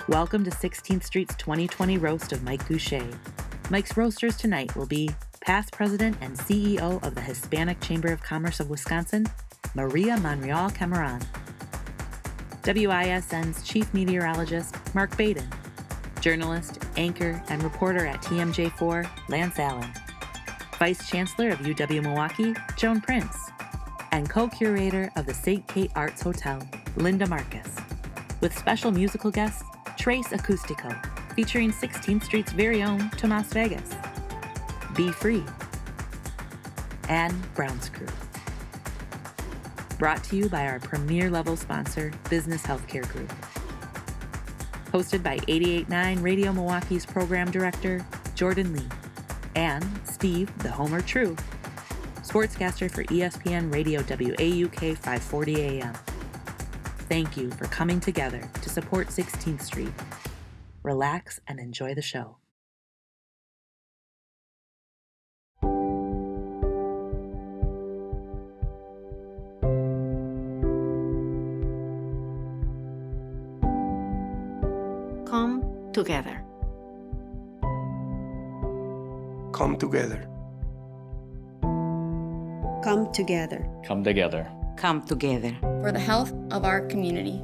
Welcome to 16th Street's 2020 roast of Mike Gousha. Mike's roasters tonight will be past president and CEO of the Hispanic Chamber of Commerce of Wisconsin, Maria Monreal Cameron. WISN's chief meteorologist, Mark Baden. Journalist, anchor, and reporter at TMJ4, Lance Allen. Vice Chancellor of UW-Milwaukee, Joan Prince. And co-curator of the St. Kate Arts Hotel, Linda Marcus. With special musical guests, Trace Acoustico, featuring 16th Street's very own Tomas Vegas. Be Free. And Brown's Crew. Brought to you by our premier level sponsor, Business Healthcare Group. Hosted by 88.9 Radio Milwaukee's program director, Jordan Lee, and Steve, the Homer True, sportscaster for ESPN Radio WAUK 540 AM. Thank you for coming together to support 16th Street. Relax and enjoy the show. Come together. Come together. Come together. Come together. Come together. For the health of our community.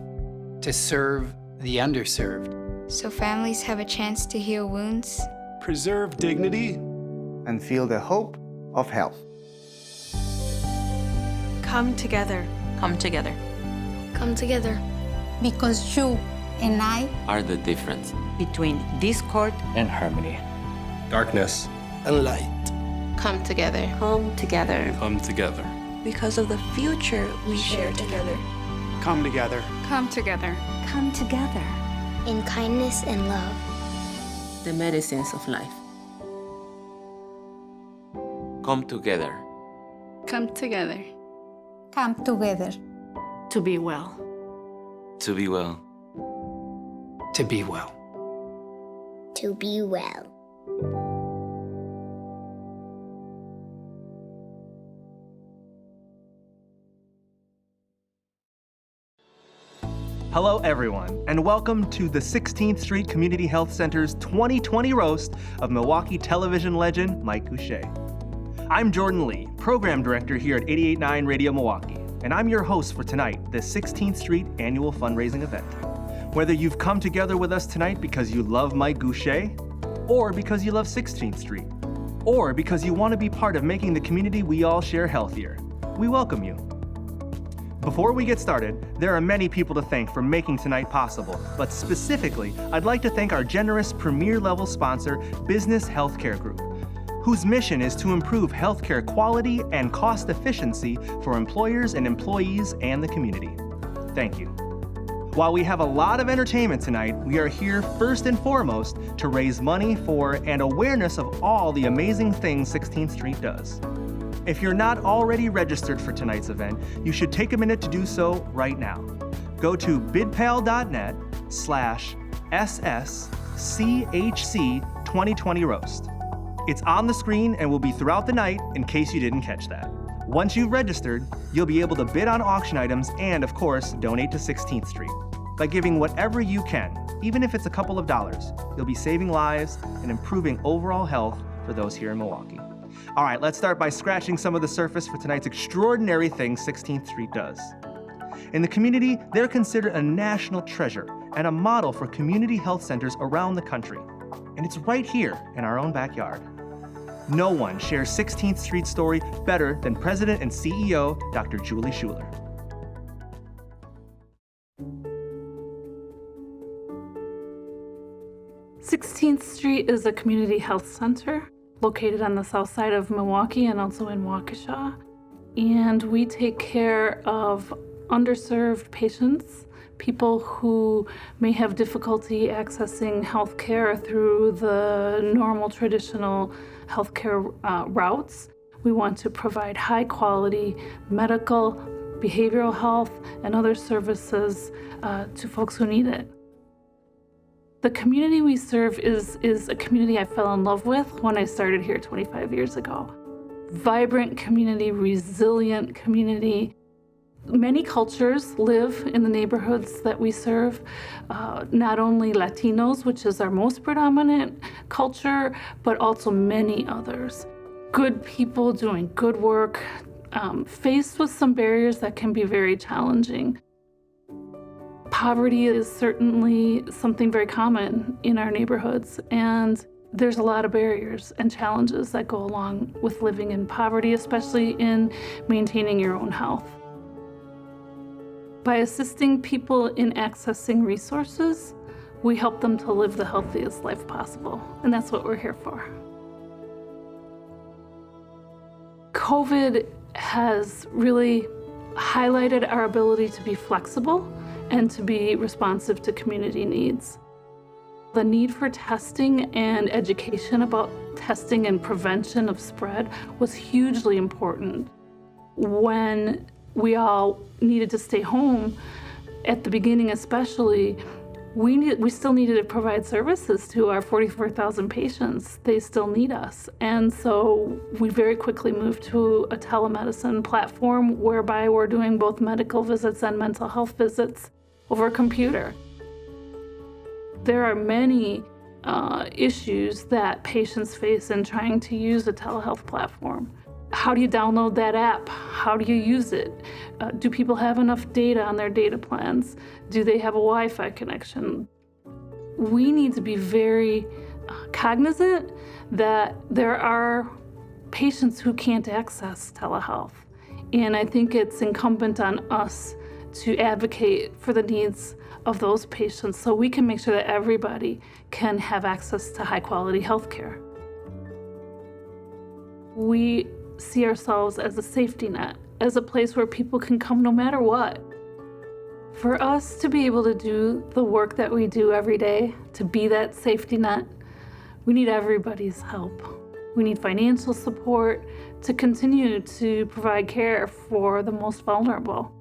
To serve the underserved. So families have a chance to heal wounds. Preserve dignity. And feel the hope of health. Come together. Come together. Come together. Because you and I are the difference between discord and harmony. Darkness and light. Come together. Come together. Come together. Because of the future we share together. Come together. Come together. Come together. In kindness and love. The medicines of life. Come together. Come together. Come together. To be well. To be well. To be well. To be well. Hello, everyone, and welcome to the 16th Street Community Health Center's 2020 roast of Milwaukee television legend Mike Gousha. I'm Jordan Lee, program director here at 88.9 Radio Milwaukee, and I'm your host for tonight, the 16th Street annual fundraising event. Whether you've come together with us tonight because you love Mike Gousha, or because you love 16th Street, or because you want to be part of making the community we all share healthier, we welcome you. Before we get started, there are many people to thank for making tonight possible, but specifically, I'd like to thank our generous premier-level sponsor, Business Healthcare Group, whose mission is to improve healthcare quality and cost efficiency for employers and employees and the community. Thank you. While we have a lot of entertainment tonight, we are here first and foremost to raise money for and awareness of all the amazing things 16th Street does. If you're not already registered for tonight's event, you should take a minute to do so right now. Go to bidpal.net/SSCHC2020 roast. It's on the screen and will be throughout the night in case you didn't catch that. Once you've registered, you'll be able to bid on auction items and, of course, donate to 16th Street. By giving whatever you can, even if it's a couple of dollars, you'll be saving lives and improving overall health for those here in Milwaukee. All right, let's start by scratching some of the surface for tonight's extraordinary thing 16th Street does. In the community, they're considered a national treasure and a model for community health centers around the country. And it's right here in our own backyard. No one shares 16th Street's story better than President and CEO Dr. Julie Schuler. Sixteenth Street is a community health center located on the south side of Milwaukee and also in Waukesha. And we take care of underserved patients, people who may have difficulty accessing healthcare through the normal traditional healthcare routes. We want to provide high quality medical, behavioral health, and other services to folks who need it. The community we serve is a community I fell in love with when I started here 25 years ago. Vibrant community, resilient community, Many cultures live in the neighborhoods that we serve, not only Latinos, which is our most predominant culture, but also many others. Good people doing good work, faced with some barriers that can be very challenging. Poverty is certainly something very common in our neighborhoods, and there's a lot of barriers and challenges that go along with living in poverty, especially in maintaining your own health. By assisting people in accessing resources, we help them to live the healthiest life possible, and that's what we're here for. COVID has really highlighted our ability to be flexible and to be responsive to community needs. The need for testing and education about testing and prevention of spread was hugely important. When we all needed to stay home, at the beginning especially, we still needed to provide services to our 44,000 patients. They still need us. And so we very quickly moved to a telemedicine platform whereby we're doing both medical visits and mental health visits over a computer. There are many issues that patients face in trying to use a telehealth platform. How do you download that app? How do you use it? Do people have enough data on their data plans? Do they have a Wi-Fi connection? We need to be very cognizant that there are patients who can't access telehealth. And I think it's incumbent on us to advocate for the needs of those patients so we can make sure that everybody can have access to high-quality health care. We see ourselves as a safety net, as a place where people can come no matter what. For us to be able to do the work that we do every day, to be that safety net, we need everybody's help. We need financial support to continue to provide care for the most vulnerable.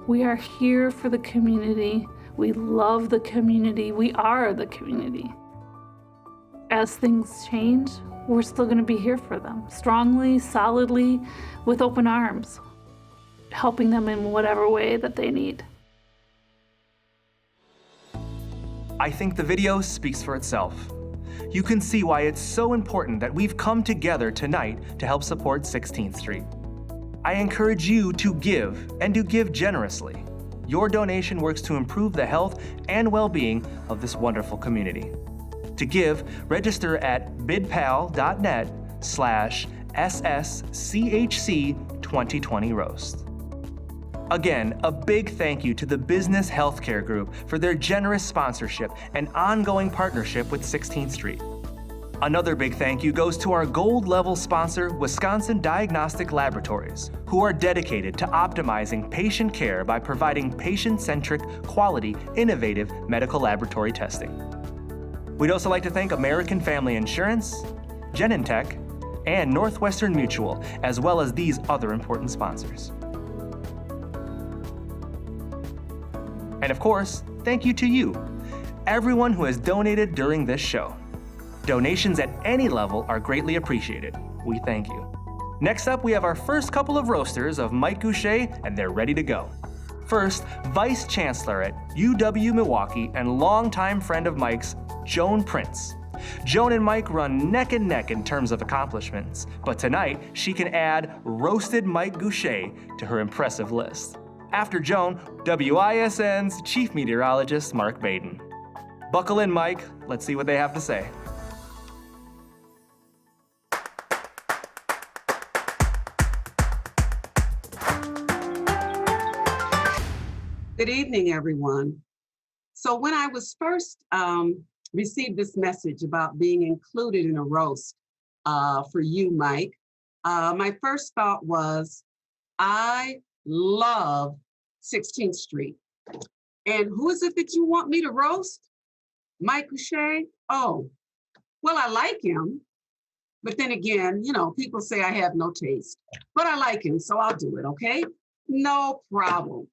We are here for the community. We love the community. We are the community. As things change, we're still going to be here for them, strongly, solidly, with open arms, helping them in whatever way that they need. I think the video speaks for itself. You can see why it's so important that we've come together tonight to help support 16th Street. I encourage you to give, and to give generously. Your donation works to improve the health and well-being of this wonderful community. To give, register at bidpal.net/SSCHC2020roast. Again, a big thank you to the Business Healthcare Group for their generous sponsorship and ongoing partnership with 16th Street. Another big thank you goes to our gold level sponsor, Wisconsin Diagnostic Laboratories, who are dedicated to optimizing patient care by providing patient-centric, quality, innovative medical laboratory testing. We'd also like to thank American Family Insurance, Genentech, and Northwestern Mutual, as well as these other important sponsors. And of course, thank you to you, everyone who has donated during this show. Donations at any level are greatly appreciated. We thank you. Next up, we have our first couple of roasters of Mike Gousha, and they're ready to go. First, Vice Chancellor at UW-Milwaukee and longtime friend of Mike's, Joan Prince. Joan and Mike run neck and neck in terms of accomplishments, but tonight she can add roasted Mike Gousha to her impressive list. After Joan, WISN's Chief Meteorologist Mark Baden. Buckle in, Mike. Let's see what they have to say. Good evening, everyone. So when I was first received this message about being included in a roast for you, Mike, my first thought was, I love 16th Street. And who is it that you want me to roast? Mike Gousha? Oh, well, I like him. But then again, you know, people say I have no taste. But I like him, so I'll do it, okay? No problem.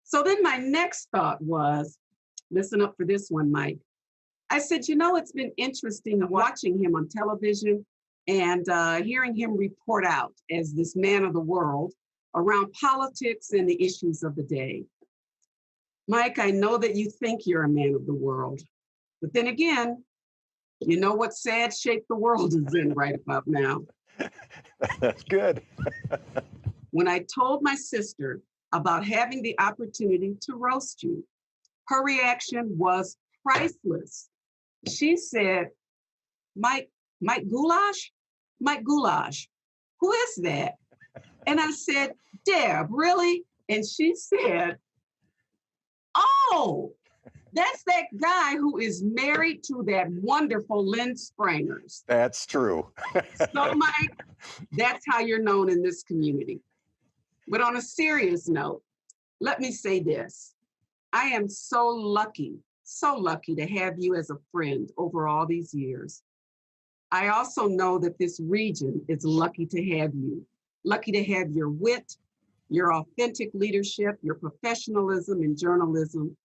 So then my next thought was, listen up for this one, Mike. I said, you know, it's been interesting watching him on television and hearing him report out as this man of the world around politics and the issues of the day. Mike, I know that you think you're a man of the world, but then again, you know what sad shape the world is in right about now. That's good. When I told my sister about having the opportunity to roast you, her reaction was priceless. She said, Mike Goulash? Mike Goulash, who is that? And I said, Deb, really? And she said, oh, that's that guy who is married to that wonderful Lynn Sprangers. That's true. So, Mike, that's how you're known in this community. But on a serious note, let me say this. I am so lucky to have you as a friend over all these years. I also know that this region is lucky to have you, lucky to have your wit, your authentic leadership, your professionalism in journalism,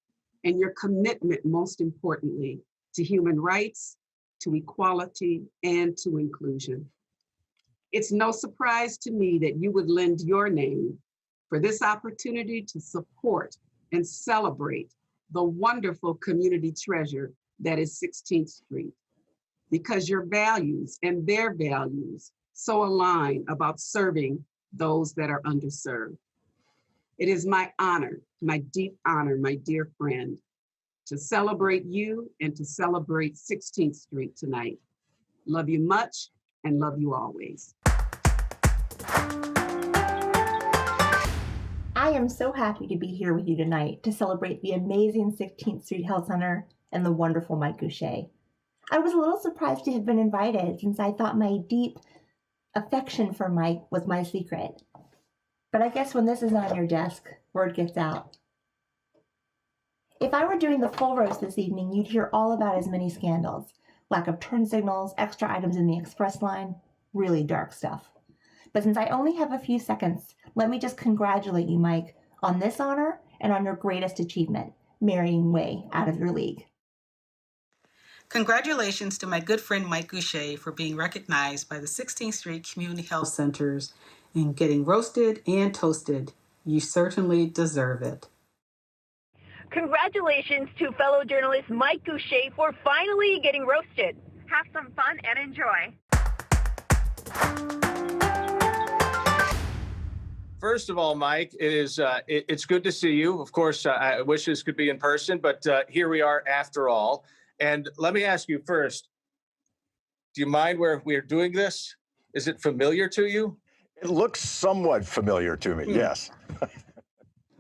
and your commitment, most importantly, to human rights, to equality, and to inclusion. It's no surprise to me that you would lend your name for this opportunity to support and celebrate the wonderful community treasure that is 16th Street, because your values and their values so align about serving those that are underserved. It is my honor, my deep honor, my dear friend, to celebrate you and to celebrate 16th Street tonight. Love you much and love you always. I am so happy to be here with you tonight to celebrate the amazing 16th Street Health Center and the wonderful Mike Gousha. I was a little surprised to have been invited since I thought my deep affection for Mike was my secret. But I guess when this is on your desk, word gets out. If I were doing the full roast this evening, you'd hear all about his many scandals. Lack of turn signals, extra items in the express line, really dark stuff. But since I only have a few seconds, let me just congratulate you, Mike, on this honor and on your greatest achievement, marrying way out of your league. Congratulations to my good friend Mike Gousha for being recognized by the 16th Street Community Health Centers and getting roasted and toasted. You certainly deserve it. Congratulations to fellow journalist Mike Gousha for finally getting roasted. Have some fun and enjoy. First of all, Mike, it's good to see you. Of course, I wish this could be in person, but here we are after all. And let me ask you first, do you mind where we're doing this? Is it familiar to you? It looks somewhat familiar to me, yes.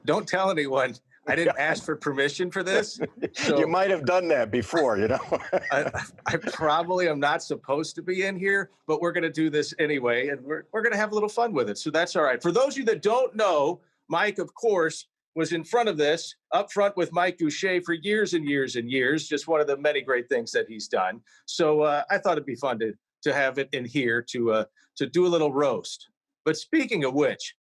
Don't tell anyone. I didn't ask for permission for this. So you might have done that before, you know. I probably am not supposed to be in here, but we're going to do this anyway, and we're going to have a little fun with it. So that's all right. For those of you that don't know, Mike, of course, was in front of this, up front with Mike Gousha for years and years and years, just one of the many great things that he's done. So I thought it'd be fun to have it in here to do a little roast. But speaking of which,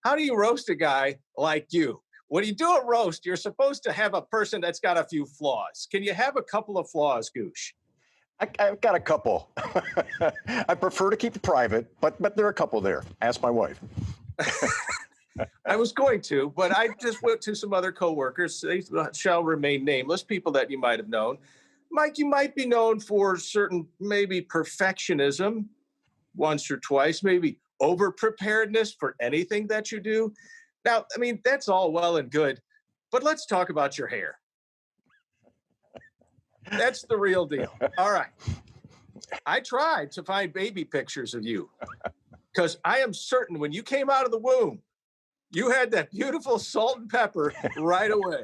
how do you roast a guy like you? When you do a roast, you're supposed to have a person that's got a few flaws. Can you have a couple of flaws, Goosh? I've got a couple. I prefer to keep it private, but there are a couple there. Ask my wife. I was going to, but I just went to some other coworkers. They shall remain nameless, people that you might have known. Mike, you might be known for certain, maybe perfectionism once or twice, maybe over-preparedness for anything that you do. Now, I mean, that's all well and good, but let's talk about your hair. That's the real deal. All right. I tried to find baby pictures of you because I am certain when you came out of the womb, you had that beautiful salt and pepper right away.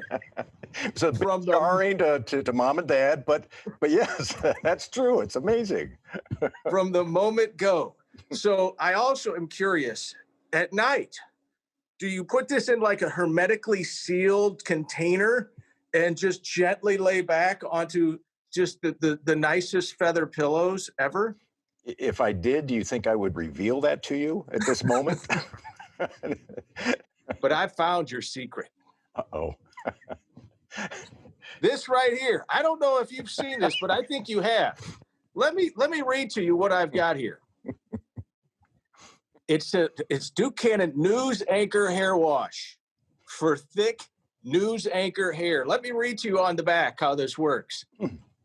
So from jarring to mom and dad, but yes, that's true. It's amazing. From the moment go. So I also am curious, at night, do you put this in like a hermetically sealed container and just gently lay back onto just the nicest feather pillows ever? If I did, do you think I would reveal that to you at this moment? But I found your secret. Uh-oh. This right here. I don't know if you've seen this, but I think you have. Let me read to you what I've got here. It's Duke Cannon News Anchor Hair Wash for thick news anchor hair. Let me read to you on the back how this works.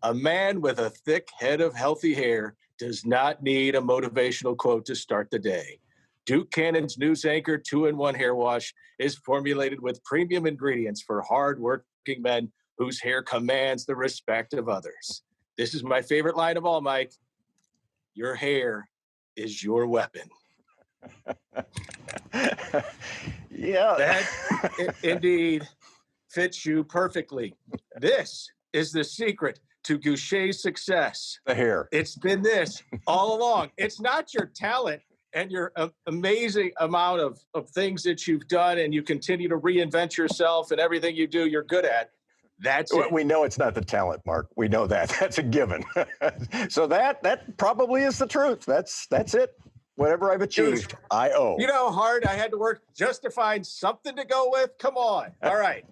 A man with a thick head of healthy hair does not need a motivational quote to start the day. Duke Cannon's News Anchor 2-in-1 Hair Wash is formulated with premium ingredients for hard-working men whose hair commands the respect of others. This is my favorite line of all, Mike. Your hair is your weapon. Yeah. That indeed fits you perfectly. This is the secret to Gousha's success. The hair. It's been this all along. It's not your talent and your amazing amount of things that you've done, and you continue to reinvent yourself, and everything you do, you're good at. That's it. We know it's not the talent, Mark. We know that. That's a given. So that probably is the truth. That's it. Whatever I've achieved, I owe. You know how hard I had to work just to find something to go with? Come on. All right.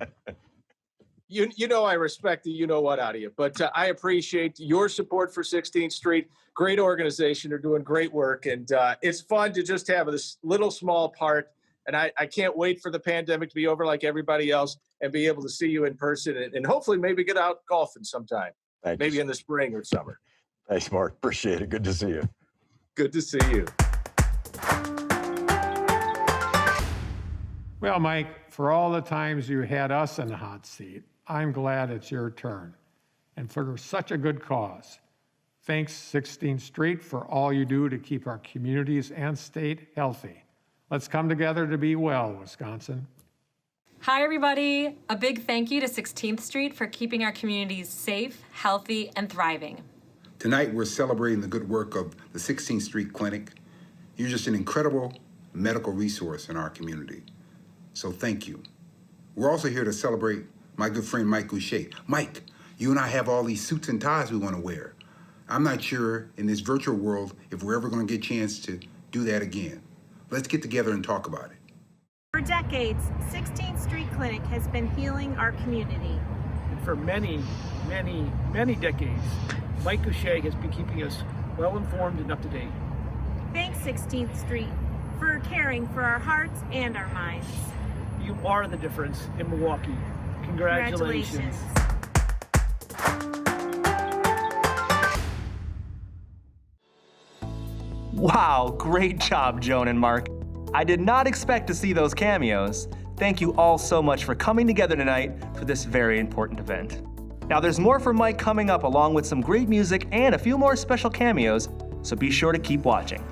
You know I respect the you-know-what out of you, but I appreciate your support for 16th Street. Great organization. They're doing great work, and it's fun to just have this little small part, and I can't wait for the pandemic to be over like everybody else and be able to see you in person and hopefully maybe get out golfing sometime, maybe in the spring or summer. Thanks, Mark. Appreciate it. Good to see you. Good to see you. Well, Mike, for all the times you had us in the hot seat, I'm glad it's your turn, and for such a good cause. Thanks, 16th Street, for all you do to keep our communities and state healthy. Let's come together to be well, Wisconsin. Hi, everybody. A big thank you to 16th Street for keeping our communities safe, healthy, and thriving. Tonight, we're celebrating the good work of the 16th Street Clinic. You're just an incredible medical resource in our community. So thank you. We're also here to celebrate my good friend, Mike Gousha. Mike, you and I have all these suits and ties we want to wear. I'm not sure in this virtual world if we're ever going to get a chance to do that again. Let's get together and talk about it. For decades, 16th Street Clinic has been healing our community. And for many, many, many decades, Mike Gousha has been keeping us well-informed and up-to-date. Thanks, 16th Street, for caring for our hearts and our minds. You are the difference in Milwaukee. Congratulations. Wow, great job, Joan and Mark. I did not expect to see those cameos. Thank you all so much for coming together tonight for this very important event. Now, there's more from Mike coming up, along with some great music and a few more special cameos, so be sure to keep watching.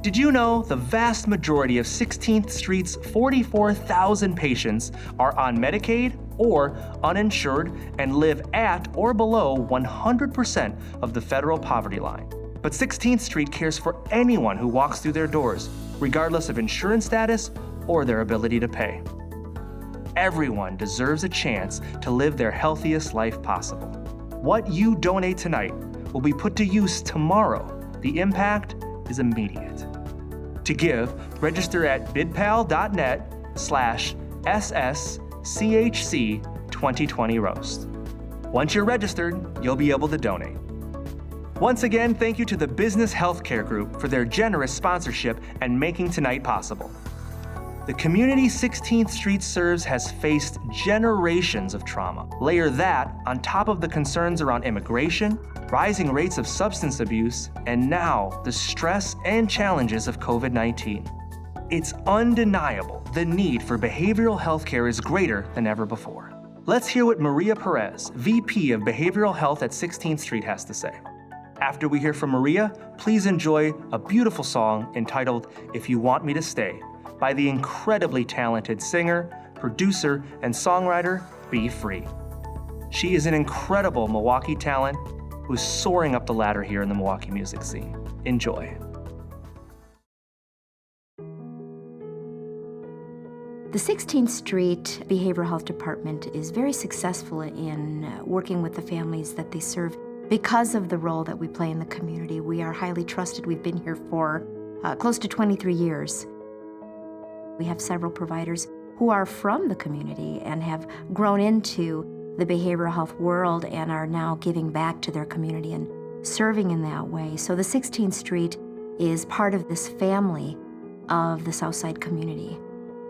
Did you know the vast majority of 16th Street's 44,000 patients are on Medicaid or uninsured and live at or below 100% of the federal poverty line? But 16th Street cares for anyone who walks through their doors, regardless of insurance status or their ability to pay. Everyone deserves a chance to live their healthiest life possible. What you donate tonight will be put to use tomorrow. The impact is immediate. To give, register at bidpal.net/SSCHC2020roast. Once you're registered, you'll be able to donate. Once again, thank you to the Business Healthcare Group for their generous sponsorship and making tonight possible. The community 16th Street serves has faced generations of trauma. Layer that on top of the concerns around immigration, rising rates of substance abuse, and now the stress and challenges of COVID-19. It's undeniable the need for behavioral health care is greater than ever before. Let's hear what Maria Perez, VP of Behavioral Health at 16th Street, has to say. After we hear from Maria, please enjoy a beautiful song entitled If You Want Me to Stay by the incredibly talented singer, producer, and songwriter, Be Free. She is an incredible Milwaukee talent who's soaring up the ladder here in the Milwaukee music scene. Enjoy. The 16th Street Behavioral Health Department is very successful in working with the families that they serve because of the role that we play in the community. We are highly trusted. We've been here for close to 23 years. We have several providers who are from the community and have grown into the behavioral health world and are now giving back to their community and serving in that way. So the 16th Street is part of this family of the Southside community.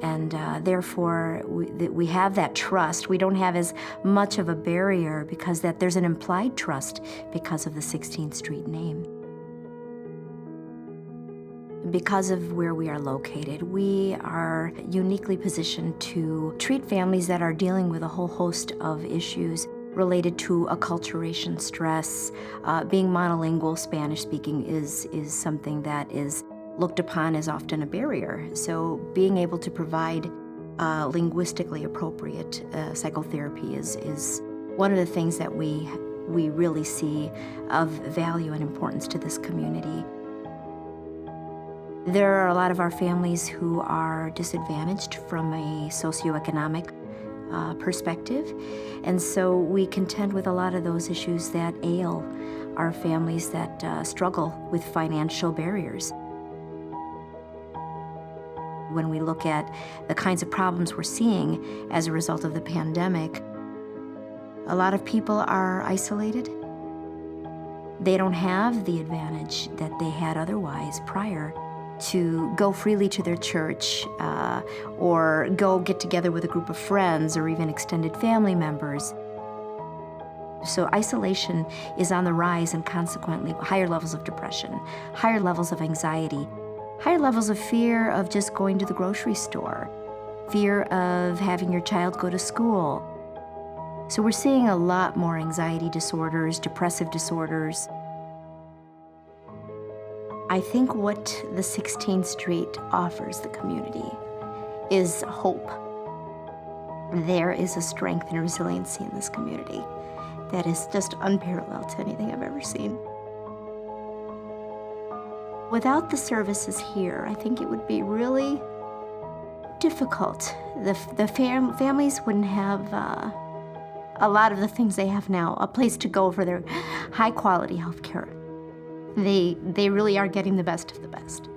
And therefore, we have that trust. We don't have as much of a barrier because there's an implied trust because of the 16th Street name. Because of where we are located, we are uniquely positioned to treat families that are dealing with a whole host of issues related to acculturation, stress. Being monolingual, Spanish-speaking is something that is looked upon as often a barrier. So being able to provide linguistically appropriate psychotherapy is one of the things that we really see of value and importance to this community. There are a lot of our families who are disadvantaged from a socioeconomic perspective, and so we contend with a lot of those issues that ail our families that struggle with financial barriers. When we look at the kinds of problems we're seeing as a result of the pandemic, a lot of people are isolated. They don't have the advantage that they had otherwise prior to go freely to their church or go get together with a group of friends or even extended family members. So isolation is on the rise, and consequently higher levels of depression, higher levels of anxiety, higher levels of fear of just going to the grocery store, fear of having your child go to school. So we're seeing a lot more anxiety disorders, depressive disorders. I think what the 16th Street offers the community is hope. There is a strength and resiliency in this community that is just unparalleled to anything I've ever seen. Without the services here, I think it would be really difficult. The families wouldn't have a lot of the things they have now, a place to go for their high-quality health care. They really are getting the best of the best.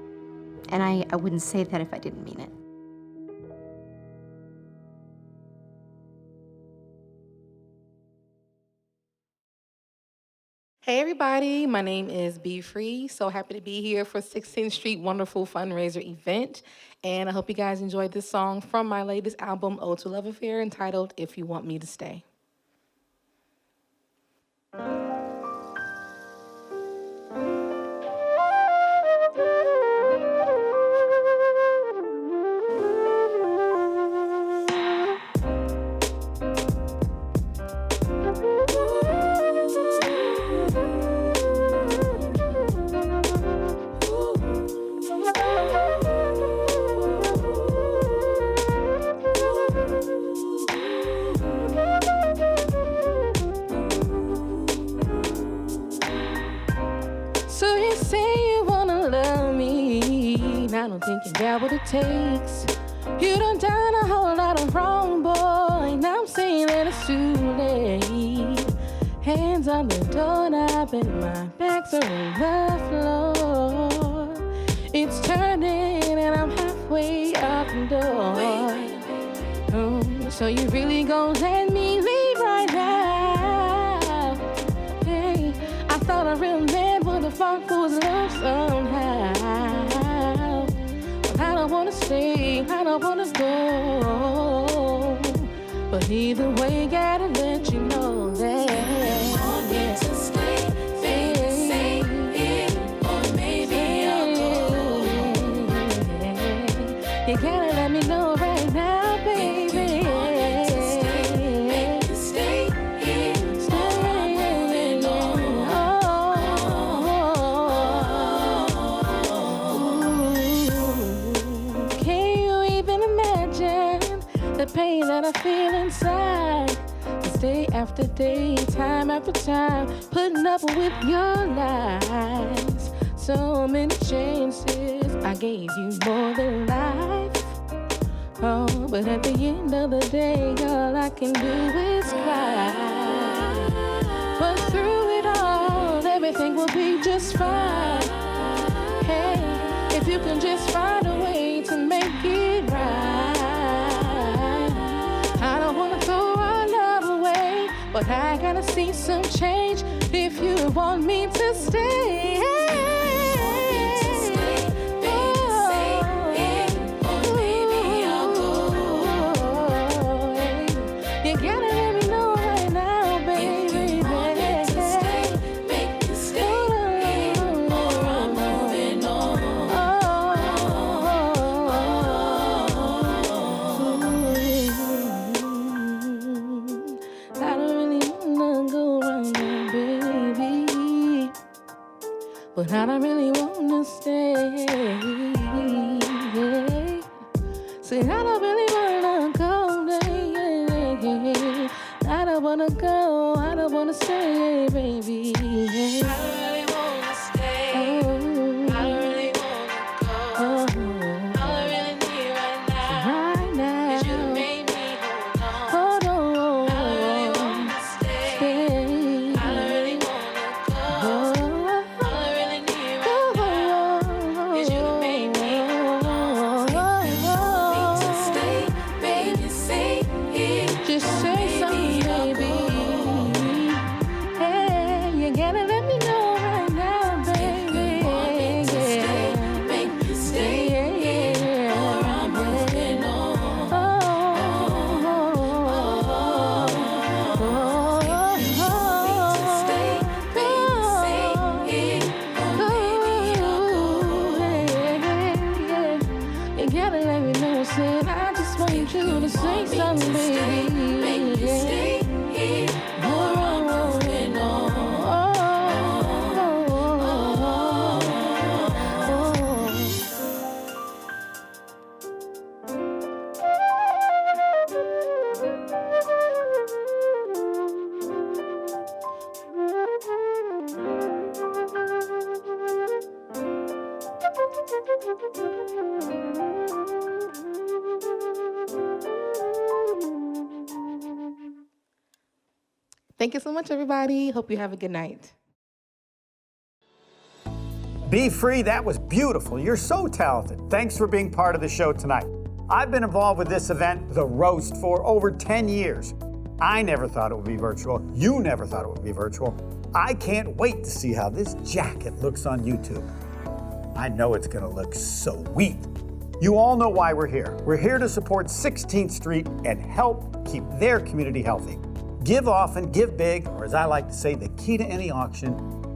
And I wouldn't say that if I didn't mean it. Hey everybody, my name is Be Free. So happy to be here for 16th Street Wonderful Fundraiser event. And I hope you guys enjoyed this song from my latest album, Ode to Love Affair, entitled If You Want Me to Stay. So you say you wanna love me, I don't think you got what it takes. You done a whole lot of wrong, boy, now I'm saying that it's too late. Hands on the doorknob and my back's on the floor. It's turning and I'm halfway out the door. So you really gon' let me leave right now? Hey, I thought a real man would have fought for his love somehow. But I don't wanna stay, I don't wanna go. But either way, gotta let you know that you want me to stay, say it, or maybe I'll go. You gotta let me know right now, baby. The pain that I feel inside, day after day, time after time, putting up with your lies. So many chances, I gave you more than life. Oh, but at the end of the day, all I can do is cry. But through it all, everything will be just fine. Hey, if you can just find a way to make it right. I don't wanna throw our love away, but I gotta see some change if you want me to stay. See, I don't really wanna go, baby. I don't wanna go, I don't wanna stay, baby. I don't really wanna stay. I don't really wanna go. All I really need right now is you to make me hold on. I don't really wanna stay. I don't really wanna go. All I really need right now is you to make me hold on. If you want me to stay, baby, say it. Just say something, baby. Hey, you gotta let me know right now, baby. If you want me to stay, make me stay, yeah. Or I'm moving on. If you want me to stay, baby, say it. Or maybe I'll go. You gotta let me know, said I just want you to say something, baby. Make me stay here, or I'm moving on. Thank you so much, everybody. Hope you have a good night. Be Free, that was beautiful. You're so talented. Thanks for being part of the show tonight. I've been involved with this event, The Roast, for over 10 years. I never thought it would be virtual. You never thought it would be virtual. I can't wait to see how this jacket looks on YouTube. I know it's gonna look sweet. You all know why we're here. We're here to support 16th Street and help keep their community healthy. Give often, give big, or as I like to say, the key to any auction,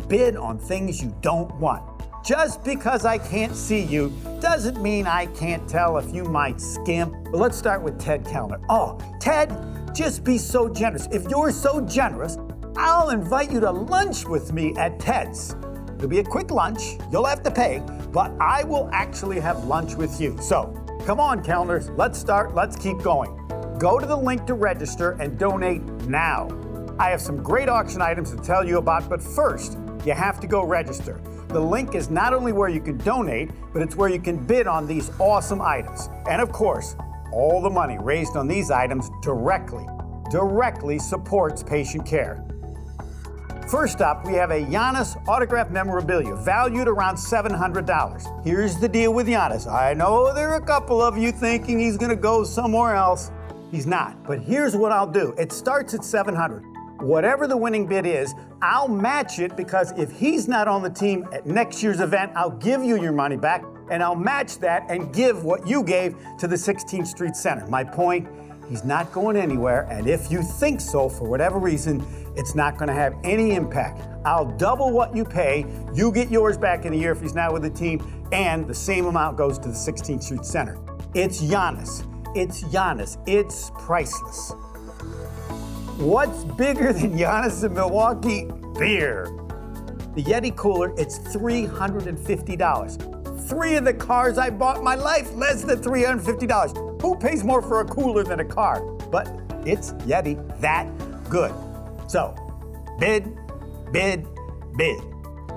bid on things you don't want. Just because I can't see you doesn't mean I can't tell if you might skimp. But let's start with Ted Kellner. Oh, Ted, just be so generous. If you're so generous, I'll invite you to lunch with me at Ted's. It'll be a quick lunch, you'll have to pay, but I will actually have lunch with you. So, come on, Kellners, let's start, let's keep going. Go to the link to register and donate now. I have some great auction items to tell you about, but first, you have to go register. The link is not only where you can donate, but it's where you can bid on these awesome items. And of course, all the money raised on these items directly supports patient care. First up, we have a Giannis autographed memorabilia valued around $700. Here's the deal with Giannis. I know there are a couple of you thinking he's gonna go somewhere else. He's not, but here's what I'll do. It starts at $700. Whatever the winning bid is, I'll match it because if he's not on the team at next year's event, I'll give you your money back and I'll match that and give what you gave to the 16th Street Center. My point, he's not going anywhere, and if you think so for whatever reason, it's not gonna have any impact. I'll double what you pay, you get yours back in a year if he's not with the team, and the same amount goes to the 16th Street Center. It's Giannis. It's Giannis. It's priceless. What's bigger than Giannis in Milwaukee? Beer. The Yeti cooler, it's $350. 3 of the cars I bought in my life, less than $350. Who pays more for a cooler than a car? But it's Yeti that good. So, bid, bid, bid.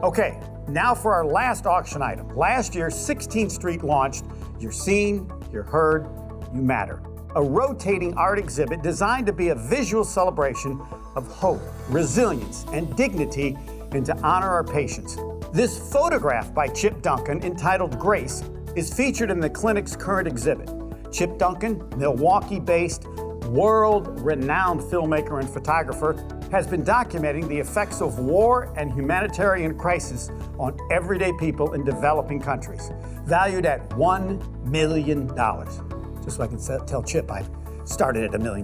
Okay, now for our last auction item. Last year, 16th Street launched You're Seen, You're Heard, You Matter, a rotating art exhibit designed to be a visual celebration of hope, resilience, and dignity, and to honor our patients. This photograph by Chip Duncan, entitled Grace, is featured in the clinic's current exhibit. Chip Duncan, Milwaukee-based, world-renowned filmmaker and photographer, has been documenting the effects of war and humanitarian crisis on everyday people in developing countries, valued at $1 million. Just so I can tell Chip I started at $1 million.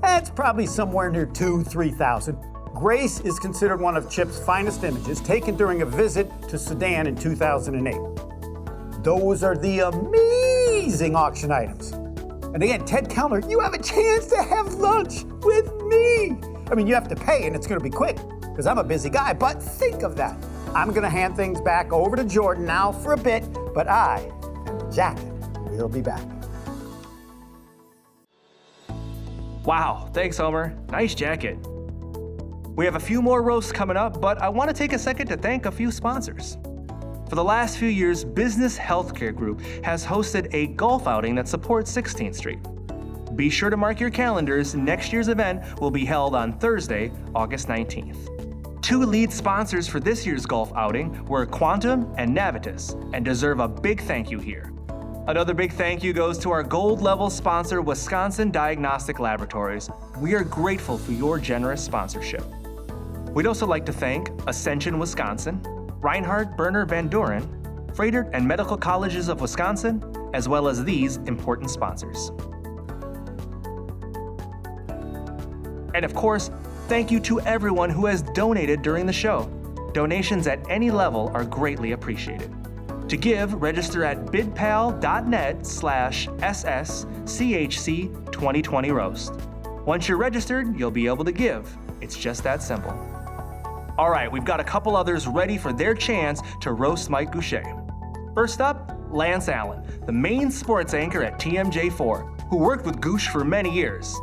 That's probably somewhere near 2,000-3,000. Grace is considered one of Chip's finest images, taken during a visit to Sudan in 2008. Those are the amazing auction items. And again, Ted Kellner, you have a chance to have lunch with me. I mean, you have to pay and it's gonna be quick because I'm a busy guy, but think of that. I'm gonna hand things back over to Jordan now for a bit, but I and the jacket will be back. Wow, thanks, Homer. Nice jacket. We have a few more roasts coming up, but I want to take a second to thank a few sponsors. For the last few years, Business Healthcare Group has hosted a golf outing that supports 16th Street. Be sure to mark your calendars. Next year's event will be held on Thursday, August 19th. Two lead sponsors for this year's golf outing were Quantum and Navitus, and deserve a big thank you here. Another big thank you goes to our gold level sponsor, Wisconsin Diagnostic Laboratories. We are grateful for your generous sponsorship. We'd also like to thank Ascension, Wisconsin, Reinhardt Berner Van Duren, Froedtert and Medical Colleges of Wisconsin, as well as these important sponsors. And of course, thank you to everyone who has donated during the show. Donations at any level are greatly appreciated. To give, register at bidpal.net/SSCHC2020roast. Once you're registered, you'll be able to give. It's just that simple. All right, we've got a couple others ready for their chance to roast Mike Gousha. First up, Lance Allen, the main sports anchor at TMJ4, who worked with Gousha for many years.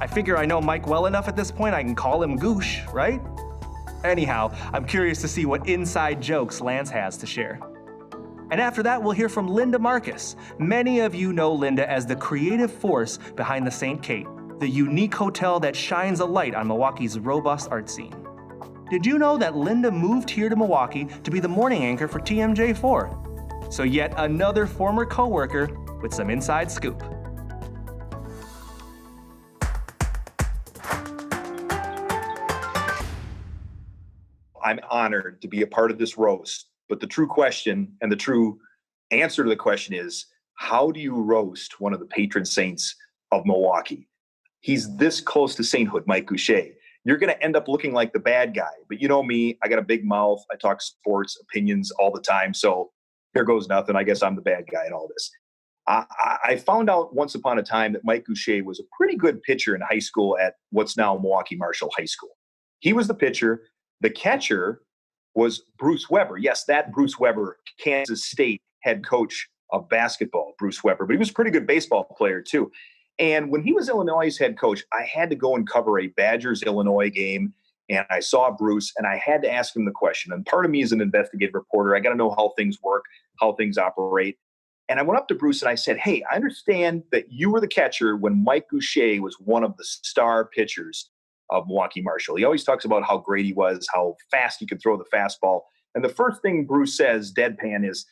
I figure I know Mike well enough at this point I can call him Gousha, right? Anyhow, I'm curious to see what inside jokes Lance has to share. And after that, we'll hear from Linda Marcus. Many of you know Linda as the creative force behind the St. Kate, the unique hotel that shines a light on Milwaukee's robust art scene. Did you know that Linda moved here to Milwaukee to be the morning anchor for TMJ4? So yet another former coworker with some inside scoop. I'm honored to be a part of this roast, but the true question and the true answer to the question is, how do you roast one of the patron saints of Milwaukee? He's this close to sainthood, Mike Gousha. You're going to end up looking like the bad guy. But you know me, I got a big mouth. I talk sports opinions all the time. So here goes nothing. I guess I'm the bad guy in all this. I found out once upon a time that Mike Gousha was a pretty good pitcher in high school at what's now Milwaukee Marshall High School. He was the pitcher. The catcher was Bruce Weber. Yes, that Bruce Weber, Kansas State head coach of basketball, Bruce Weber. But he was a pretty good baseball player too. And when he was Illinois' head coach, I had to go and cover a Badgers-Illinois game, and I saw Bruce, and I had to ask him the question. And part of me is an investigative reporter. I got to know how things work, how things operate. And I went up to Bruce and I said, hey, I understand that you were the catcher when Mike Gousha was one of the star pitchers of Milwaukee Marshall. He always talks about how great he was, how fast he could throw the fastball. And the first thing Bruce says, deadpan, is,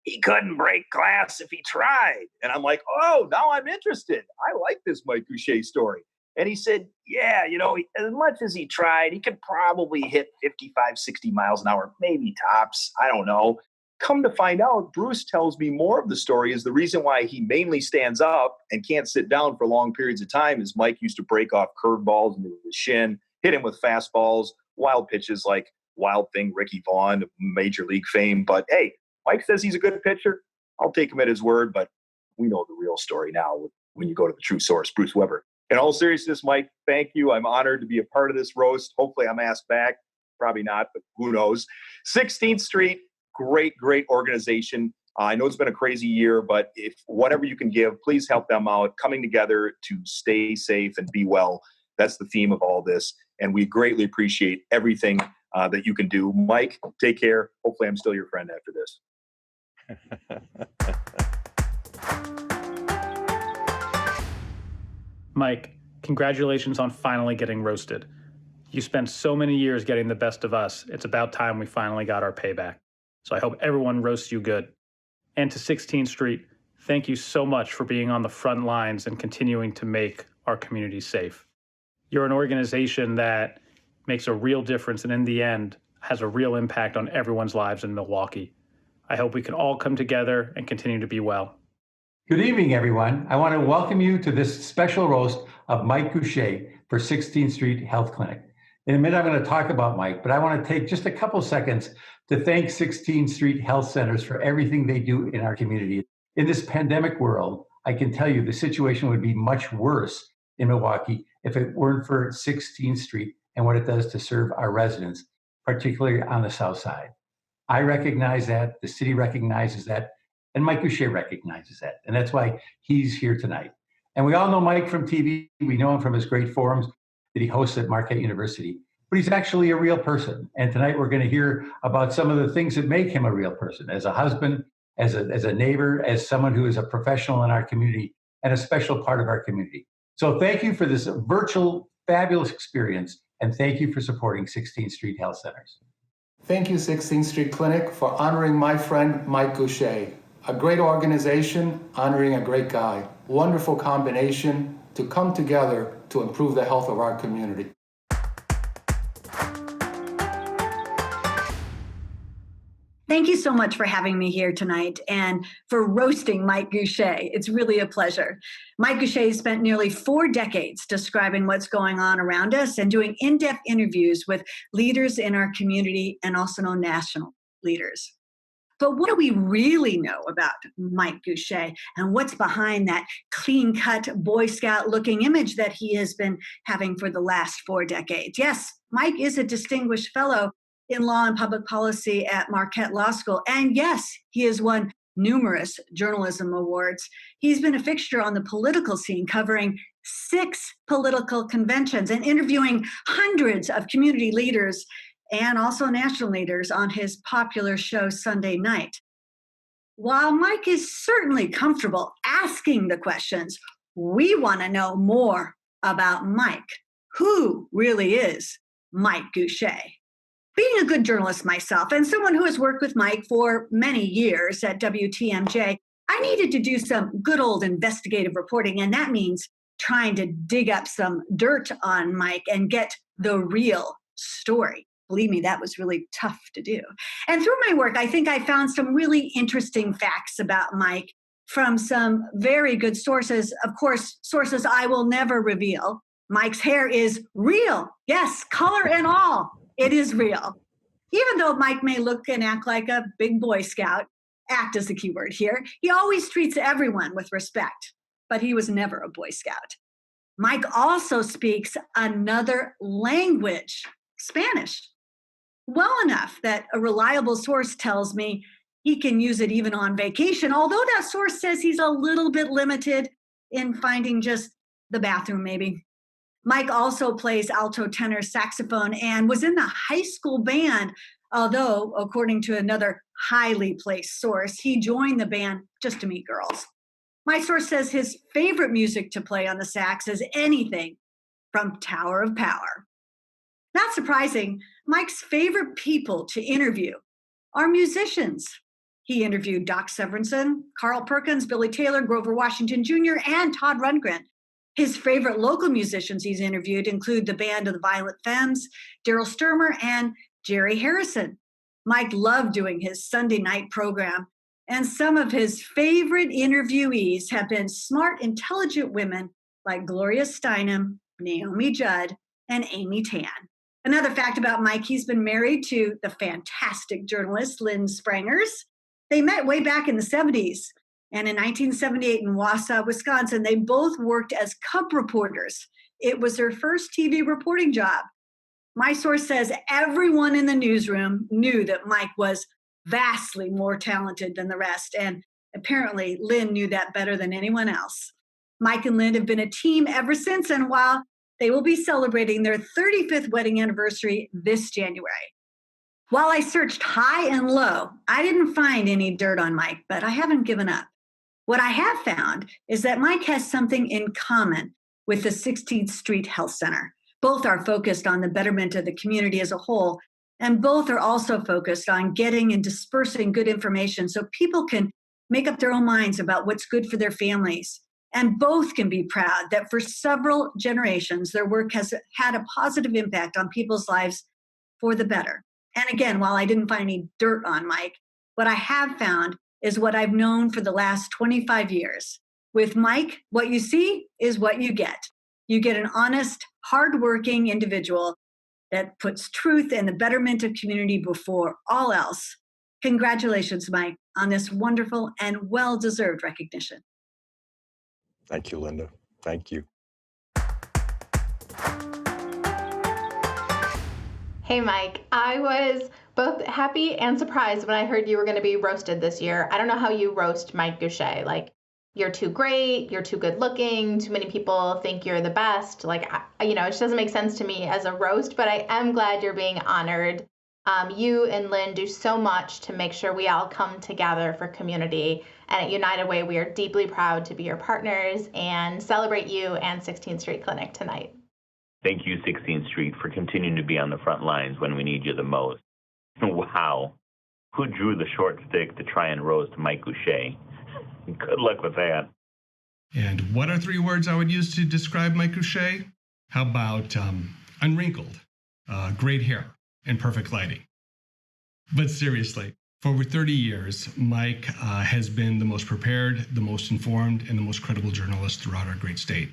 he couldn't break glass if he tried. And I'm like, oh, now I'm interested. I like this Mike Gousha story. And he said, yeah, you know, as much as he tried, he could probably hit 55, 60 miles an hour, maybe tops. I don't know. Come to find out, Bruce tells me more of the story is the reason why he mainly stands up and can't sit down for long periods of time is Mike used to break off curveballs into his shin, hit him with fastballs, wild pitches like Wild Thing Ricky Vaughn of Major League fame. But hey, Mike says he's a good pitcher. I'll take him at his word, but we know the real story now when you go to the true source, Bruce Weber. In all seriousness, Mike, thank you. I'm honored to be a part of this roast. Hopefully I'm asked back. Probably not, but who knows. 16th Street, great organization. I know it's been a crazy year, but if whatever you can give, please help them out. Coming together to stay safe and be well. That's the theme of all this. And we greatly appreciate everything that you can do. Mike, take care. Hopefully I'm still your friend after this. Mike, congratulations on finally getting roasted. You spent so many years getting the best of us. It's about time we finally got our payback. So I hope everyone roasts you good. And to 16th Street, thank you so much for being on the front lines and continuing to make our community safe. You're an organization that makes a real difference and in the end has a real impact on everyone's lives in Milwaukee. I hope we can all come together and continue to be well. Good evening, everyone. I want to welcome you to this special roast of Mike Gousha for 16th Street Health Clinic. In a minute, I'm going to talk about Mike, but I want to take just a couple seconds to thank 16th Street Health Centers for everything they do in our community. In this pandemic world, I can tell you the situation would be much worse in Milwaukee if it weren't for 16th Street and what it does to serve our residents, particularly on the south side. I recognize that, the city recognizes that, and Mike Gousha recognizes that. And that's why he's here tonight. And we all know Mike from TV. We know him from his great forums that he hosts at Marquette University. But he's actually a real person. And tonight we're going to hear about some of the things that make him a real person, as a husband, as a neighbor, as someone who is a professional in our community and a special part of our community. So thank you for this virtual, fabulous experience. And thank you for supporting 16th Street Health Centers. Thank you, 16th Street Clinic, for honoring my friend Mike Gousha. A great organization honoring a great guy. Wonderful combination to come together to improve the health of our community. Thank you so much for having me here tonight and for roasting Mike Gousha. It's really a pleasure. Mike Gousha spent nearly 4 decades describing what's going on around us and doing in-depth interviews with leaders in our community and also national leaders. But what do we really know about Mike Gousha and what's behind that clean-cut Boy Scout-looking image that he has been having for the last 4 decades? Yes, Mike is a distinguished fellow in law and public policy at Marquette Law School. And yes, he has won numerous journalism awards. He's been a fixture on the political scene, covering 6 political conventions and interviewing hundreds of community leaders and also national leaders on his popular show Sunday Night. While Mike is certainly comfortable asking the questions, we want to know more about Mike. Who really is Mike Gousha? Being a good journalist myself and someone who has worked with Mike for many years at WTMJ, I needed to do some good old investigative reporting, and that means trying to dig up some dirt on Mike and get the real story. Believe me, that was really tough to do. And through my work, I think I found some really interesting facts about Mike from some very good sources. Of course, sources I will never reveal. Mike's hair is real. Yes, color and all. It is real. Even though Mike may look and act like a big Boy Scout, act is the key word here, he always treats everyone with respect, but he was never a Boy Scout. Mike also speaks another language, Spanish, well enough that a reliable source tells me he can use it even on vacation, although that source says he's a little bit limited in finding just the bathroom, maybe. Mike also plays alto tenor saxophone and was in the high school band, although, according to another highly placed source, he joined the band just to meet girls. My source says his favorite music to play on the sax is anything from Tower of Power. Not surprising, Mike's favorite people to interview are musicians. He interviewed Doc Severinsen, Carl Perkins, Billy Taylor, Grover Washington Jr., and Todd Rundgren. His favorite local musicians he's interviewed include the Band of the Violent Femmes, Daryl Sturmer, and Jerry Harrison. Mike loved doing his Sunday night program, and some of his favorite interviewees have been smart, intelligent women like Gloria Steinem, Naomi Judd, and Amy Tan. Another fact about Mike, he's been married to the fantastic journalist Lynn Sprangers. They met way back in the 70s. And in 1978 in Wausau, Wisconsin, they both worked as cub reporters. It was their first TV reporting job. My source says everyone in the newsroom knew that Mike was vastly more talented than the rest, and apparently Lynn knew that better than anyone else. Mike and Lynn have been a team ever since, and while they will be celebrating their 35th wedding anniversary this January. While I searched high and low, I didn't find any dirt on Mike, but I haven't given up. What I have found is that Mike has something in common with the 16th Street Health Center. Both are focused on the betterment of the community as a whole, and both are also focused on getting and dispersing good information so people can make up their own minds about what's good for their families. And both can be proud that for several generations, their work has had a positive impact on people's lives for the better. And again, while I didn't find any dirt on Mike, what I have found is what I've known for the last 25 years. With Mike, what you see is what you get. You get an honest, hardworking individual that puts truth and the betterment of community before all else. Congratulations, Mike, on this wonderful and well-deserved recognition. Thank you, Linda. Thank you. Hey, Mike. I was both happy and surprised when I heard you were going to be roasted this year. I don't know how you roast Mike Gousha. Like, you're too great, you're too good looking, too many people think you're the best. Like, it just doesn't make sense to me as a roast, but I am glad you're being honored. You and Lynn do so much to make sure we all come together for community. And at United Way, we are deeply proud to be your partners and celebrate you and 16th Street Clinic tonight. Thank you, 16th Street, for continuing to be on the front lines when we need you the most. Wow. Who drew the short stick to try and roast Mike Gousha? Good luck with that. And what are 3 words I would use to describe Mike Gousha? How about unwrinkled, great hair, and perfect lighting? But seriously, for over 30 years, Mike has been the most prepared, the most informed, and the most credible journalist throughout our great state.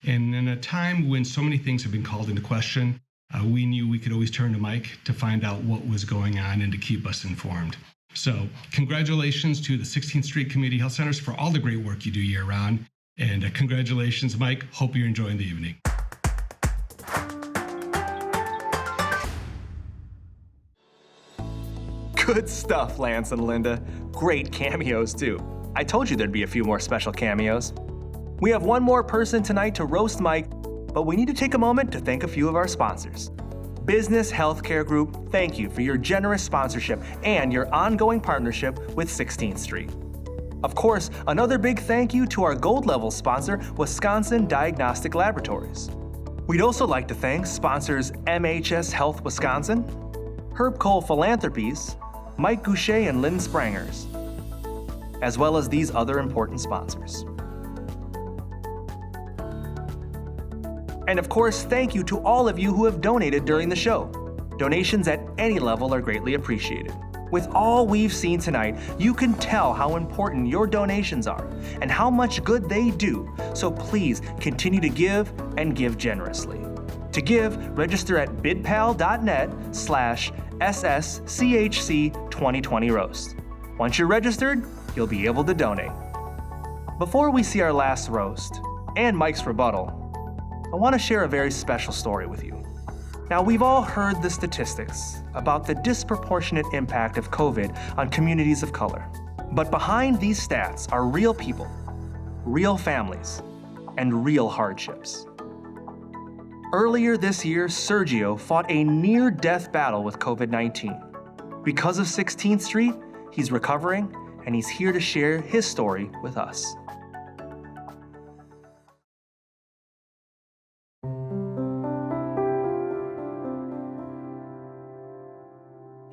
And in a time when so many things have been called into question, we knew we could always turn to Mike to find out what was going on and to keep us informed. So congratulations to the 16th Street Community Health Centers for all the great work you do year-round. And congratulations, Mike. Hope you're enjoying the evening. Good stuff, Lance and Linda. Great cameos, too. I told you there'd be a few more special cameos. We have one more person tonight to roast Mike, but we need to take a moment to thank a few of our sponsors. Business Healthcare Group, thank you for your generous sponsorship and your ongoing partnership with 16th Street. Of course, another big thank you to our gold level sponsor, Wisconsin Diagnostic Laboratories. We'd also like to thank sponsors MHS Health Wisconsin, Herb Cole Philanthropies, Mike Gousha and Lynn Sprangers, as well as these other important sponsors. And of course, thank you to all of you who have donated during the show. Donations at any level are greatly appreciated. With all we've seen tonight, you can tell how important your donations are and how much good they do. So please continue to give and give generously. To give, register at bidpal.net/SSCHC2020roast. Once you're registered, you'll be able to donate. Before we see our last roast and Mike's rebuttal, I want to share a very special story with you. Now, we've all heard the statistics about the disproportionate impact of COVID on communities of color. But behind these stats are real people, real families, and real hardships. Earlier this year, Sergio fought a near-death battle with COVID-19. Because of 16th Street, he's recovering, and he's here to share his story with us.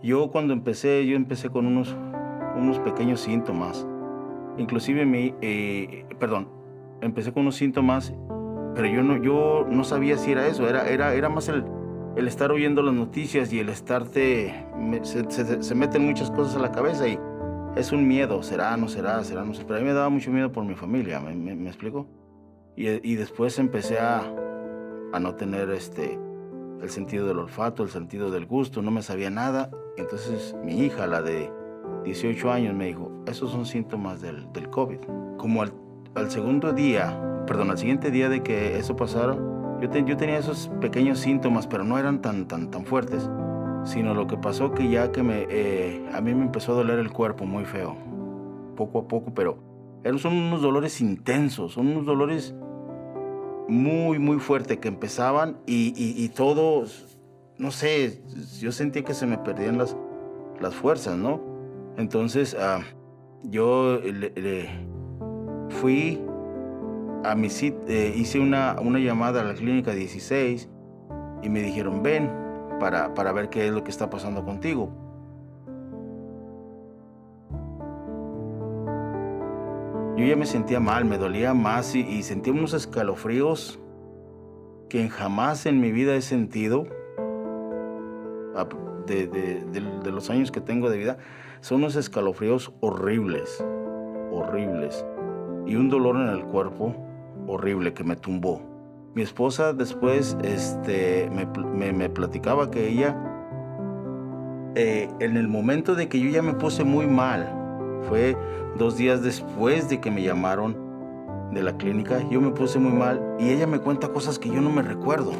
Yo empecé con unos pequeños síntomas. Inclusive empecé con unos síntomas, pero yo no sabía si era eso. Era más el estar oyendo las noticias y el se meten muchas cosas a la cabeza y es un miedo. ¿Será, no será, será, no será? Pero a mí me daba mucho miedo por mi familia, ¿me explico? Y después empecé a no tener el sentido del olfato, el sentido del gusto, no me sabía nada. Entonces mi hija, la de 18 años, me dijo, esos son síntomas del COVID. Como al siguiente día de que eso pasara, yo tenía esos pequeños síntomas, pero no eran tan fuertes, sino lo que pasó que ya que a mí me empezó a doler el cuerpo muy feo, poco a poco, pero son unos dolores intensos, son unos dolores muy, muy fuertes que empezaban y todo, no sé, yo sentía que se me perdían las fuerzas, ¿no? Entonces yo fui a mi sitio, hice una llamada a la clínica 16 y me dijeron, ven para ver qué es lo que está pasando contigo. Yo ya me sentía mal, me dolía más y sentía unos escalofríos que jamás en mi vida he sentido. De los años que tengo de vida, son unos escalofríos horribles, horribles. Y un dolor en el cuerpo horrible que me tumbó. Mi esposa después me platicaba que ella, en el momento de que yo ya me puse muy mal, fue 2 días después de que me llamaron de la clínica, yo me puse muy mal y ella me cuenta cosas que yo no me recuerdo.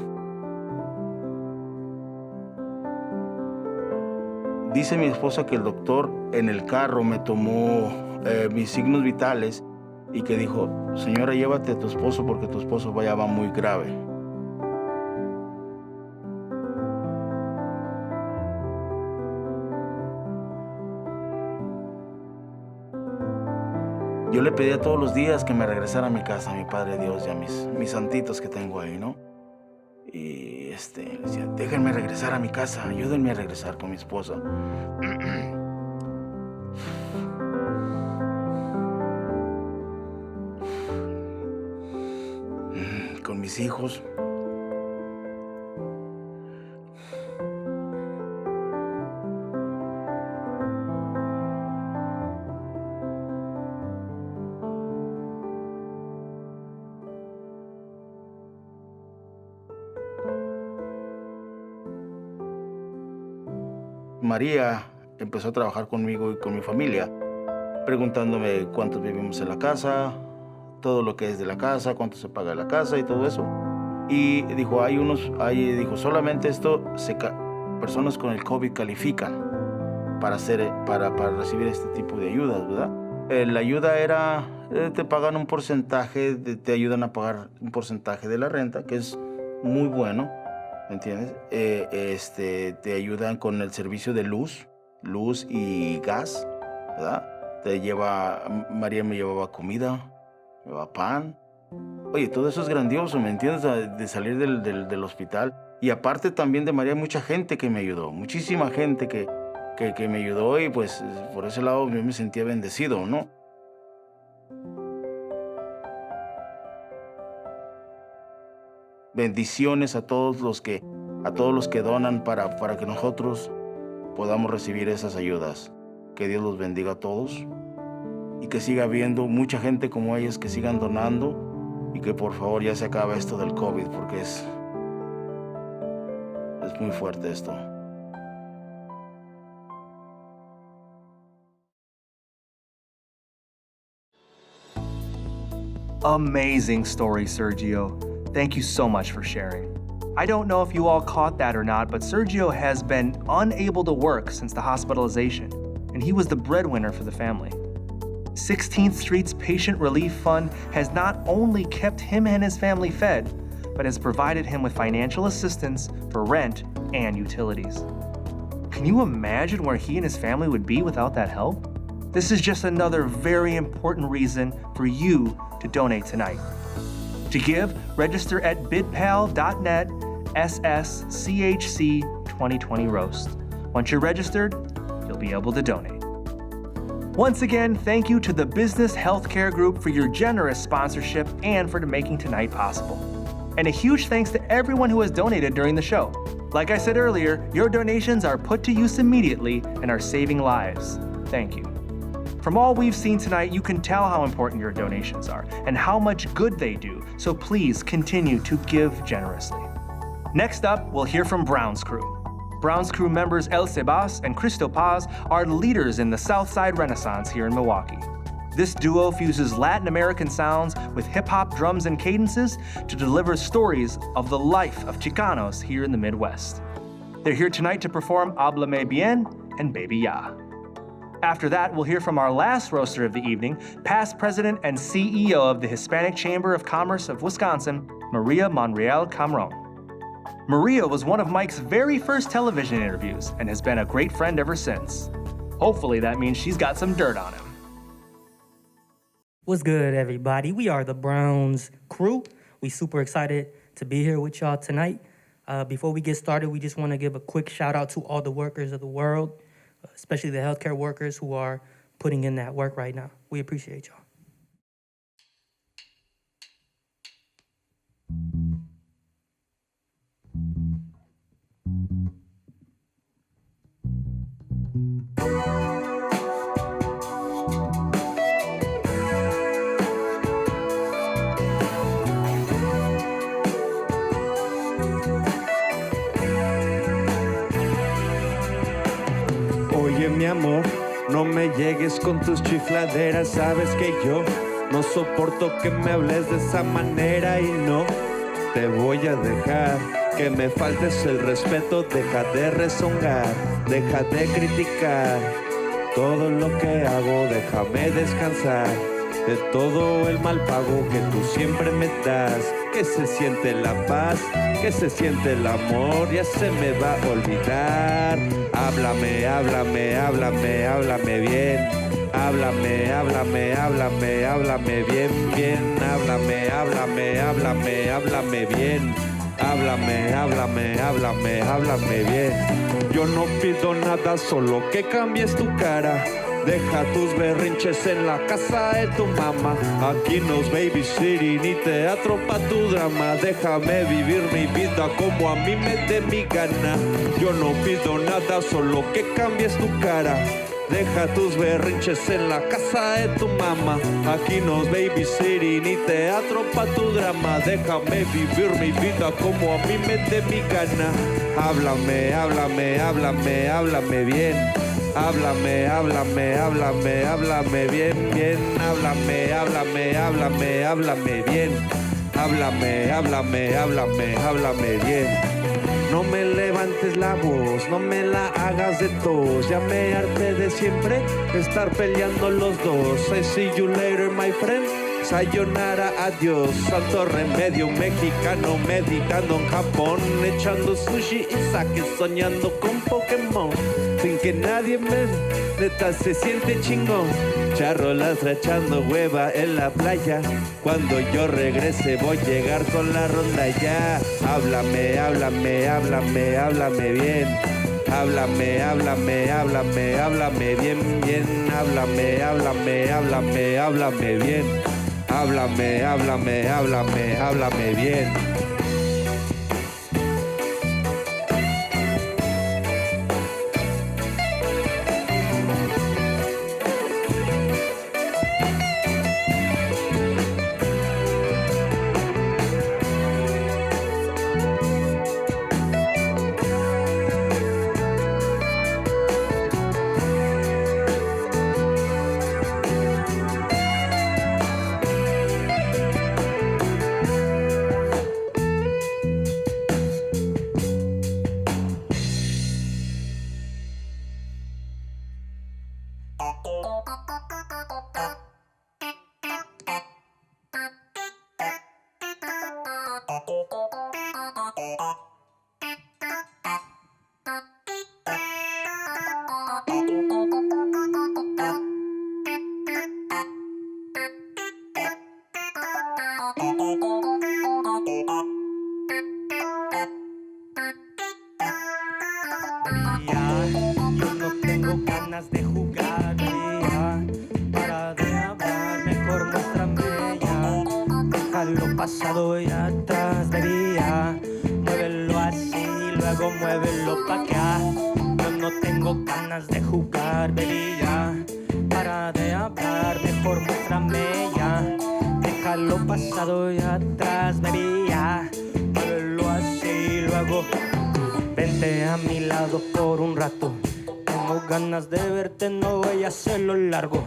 Dice mi esposa que el doctor en el carro me tomó mis signos vitales y que dijo, señora, llévate a tu esposo porque tu esposo ya va muy grave. Yo le pedía todos los días que me regresara a mi casa, a mi Padre Dios y a mis santitos que tengo ahí, ¿no? Y le decía, déjenme regresar a mi casa, ayúdenme a regresar con mi esposa. Con mis hijos. María empezó a trabajar conmigo y con mi familia, preguntándome cuántos vivimos en la casa, todo lo que es de la casa, cuánto se paga de la casa y todo eso. Y dijo, solamente personas con el COVID califican para recibir este tipo de ayudas, ¿verdad? La ayuda era, te pagan un porcentaje, te ayudan a pagar un porcentaje de la renta, que es muy bueno. ¿Me entiendes? Te ayudan con el servicio de luz y gas, ¿verdad? María me llevaba comida, me llevaba pan. Oye, todo eso es grandioso, ¿me entiendes? De salir del hospital. Y aparte también de María, mucha gente que me ayudó, muchísima gente que me ayudó y pues por ese lado yo me sentía bendecido, ¿no? Bendiciones a todos los que donan para que nosotros podamos recibir esas ayudas. Que Dios los bendiga a todos y que siga habiendo mucha gente como ellas que sigan donando y que por favor ya se acabe esto del COVID porque es muy fuerte esto. Amazing story, Sergio. Thank you so much for sharing. I don't know if you all caught that or not, but Sergio has been unable to work since the hospitalization, and he was the breadwinner for the family. 16th Street's Patient Relief Fund has not only kept him and his family fed, but has provided him with financial assistance for rent and utilities. Can you imagine where he and his family would be without that help? This is just another very important reason for you to donate tonight. To give, register at bidpal.net SSCHC 2020 Roast. Once you're registered, you'll be able to donate. Once again, thank you to the Business Healthcare Group for your generous sponsorship and for making tonight possible. And a huge thanks to everyone who has donated during the show. Like I said earlier, your donations are put to use immediately and are saving lives. Thank you. From all we've seen tonight, you can tell how important your donations are and how much good they do, so please continue to give generously. Next up, we'll hear from Brown's Crew. Brown's Crew members El Sebas and Cristo Paz are leaders in the Southside Renaissance here in Milwaukee. This duo fuses Latin American sounds with hip-hop drums and cadences to deliver stories of the life of Chicanos here in the Midwest. They're here tonight to perform Háblame Bien and Baby Ya. After that, we'll hear from our last roaster of the evening, past president and CEO of the Hispanic Chamber of Commerce of Wisconsin, Maria Monreal Camron. Maria was one of Mike's very first television interviews and has been a great friend ever since. Hopefully that means she's got some dirt on him. What's good, everybody? We are the Browns Crew. We super excited to be here with y'all tonight. Before we get started, we just want to give a quick shout out to all the workers of the world, especially the healthcare workers who are putting in that work right now. We appreciate y'all. Oye, mi amor, no me llegues con tus chifladeras. Sabes que yo no soporto que me hables de esa manera y no te voy a dejar que me faltes el respeto. Deja de rezongar, deja de criticar todo lo que hago. Déjame descansar, de todo el mal pago que tú siempre me das. Que se siente la paz, que se siente el amor, ya se me va a olvidar. Háblame, háblame, háblame, háblame bien. Háblame, háblame, háblame, háblame bien, bien. Háblame, háblame, háblame, háblame bien. Háblame, háblame, háblame, háblame bien. Yo no pido nada, solo que cambies tu cara. Deja tus berrinches en la casa de tu mamá. Aquí no es babysitting ni teatro pa' tu drama. Déjame vivir mi vida como a mí me dé mi gana. Yo no pido nada, solo que cambies tu cara. Deja tus berrinches en la casa de tu mamá. Aquí no es babysitting ni teatro pa' tu drama. Déjame vivir mi vida como a mí me dé mi gana. Háblame, háblame, háblame, háblame bien. Háblame, háblame, háblame, háblame bien, bien. Háblame, háblame, háblame, háblame bien. Háblame, háblame, háblame, háblame bien. No me levantes la voz, no me la hagas de tos. Ya me harté de siempre estar peleando los dos. I see you later, my friend. Sayonara, adiós. Santo remedio, mexicano meditando en Japón, echando sushi y sake, soñando con Pokémon. Sin que nadie me neta se siente chingón. Charrolas echando hueva en la playa. Cuando yo regrese voy a llegar con la ronda ya. Háblame, háblame, háblame, háblame bien. Háblame, háblame, háblame, háblame bien, bien. Háblame, háblame, háblame, háblame bien. Háblame, háblame, háblame, háblame bien. Pasado y atrás, vería. Muévelo así, luego muévelo pa' acá. Yo no tengo ganas de jugar, vería. Para de hablar, mejor muéstrame ya. Déjalo pasado y atrás, vería. Muévelo así, luego vente a mi lado por un rato. Tengo ganas de verte, no voy a hacerlo largo.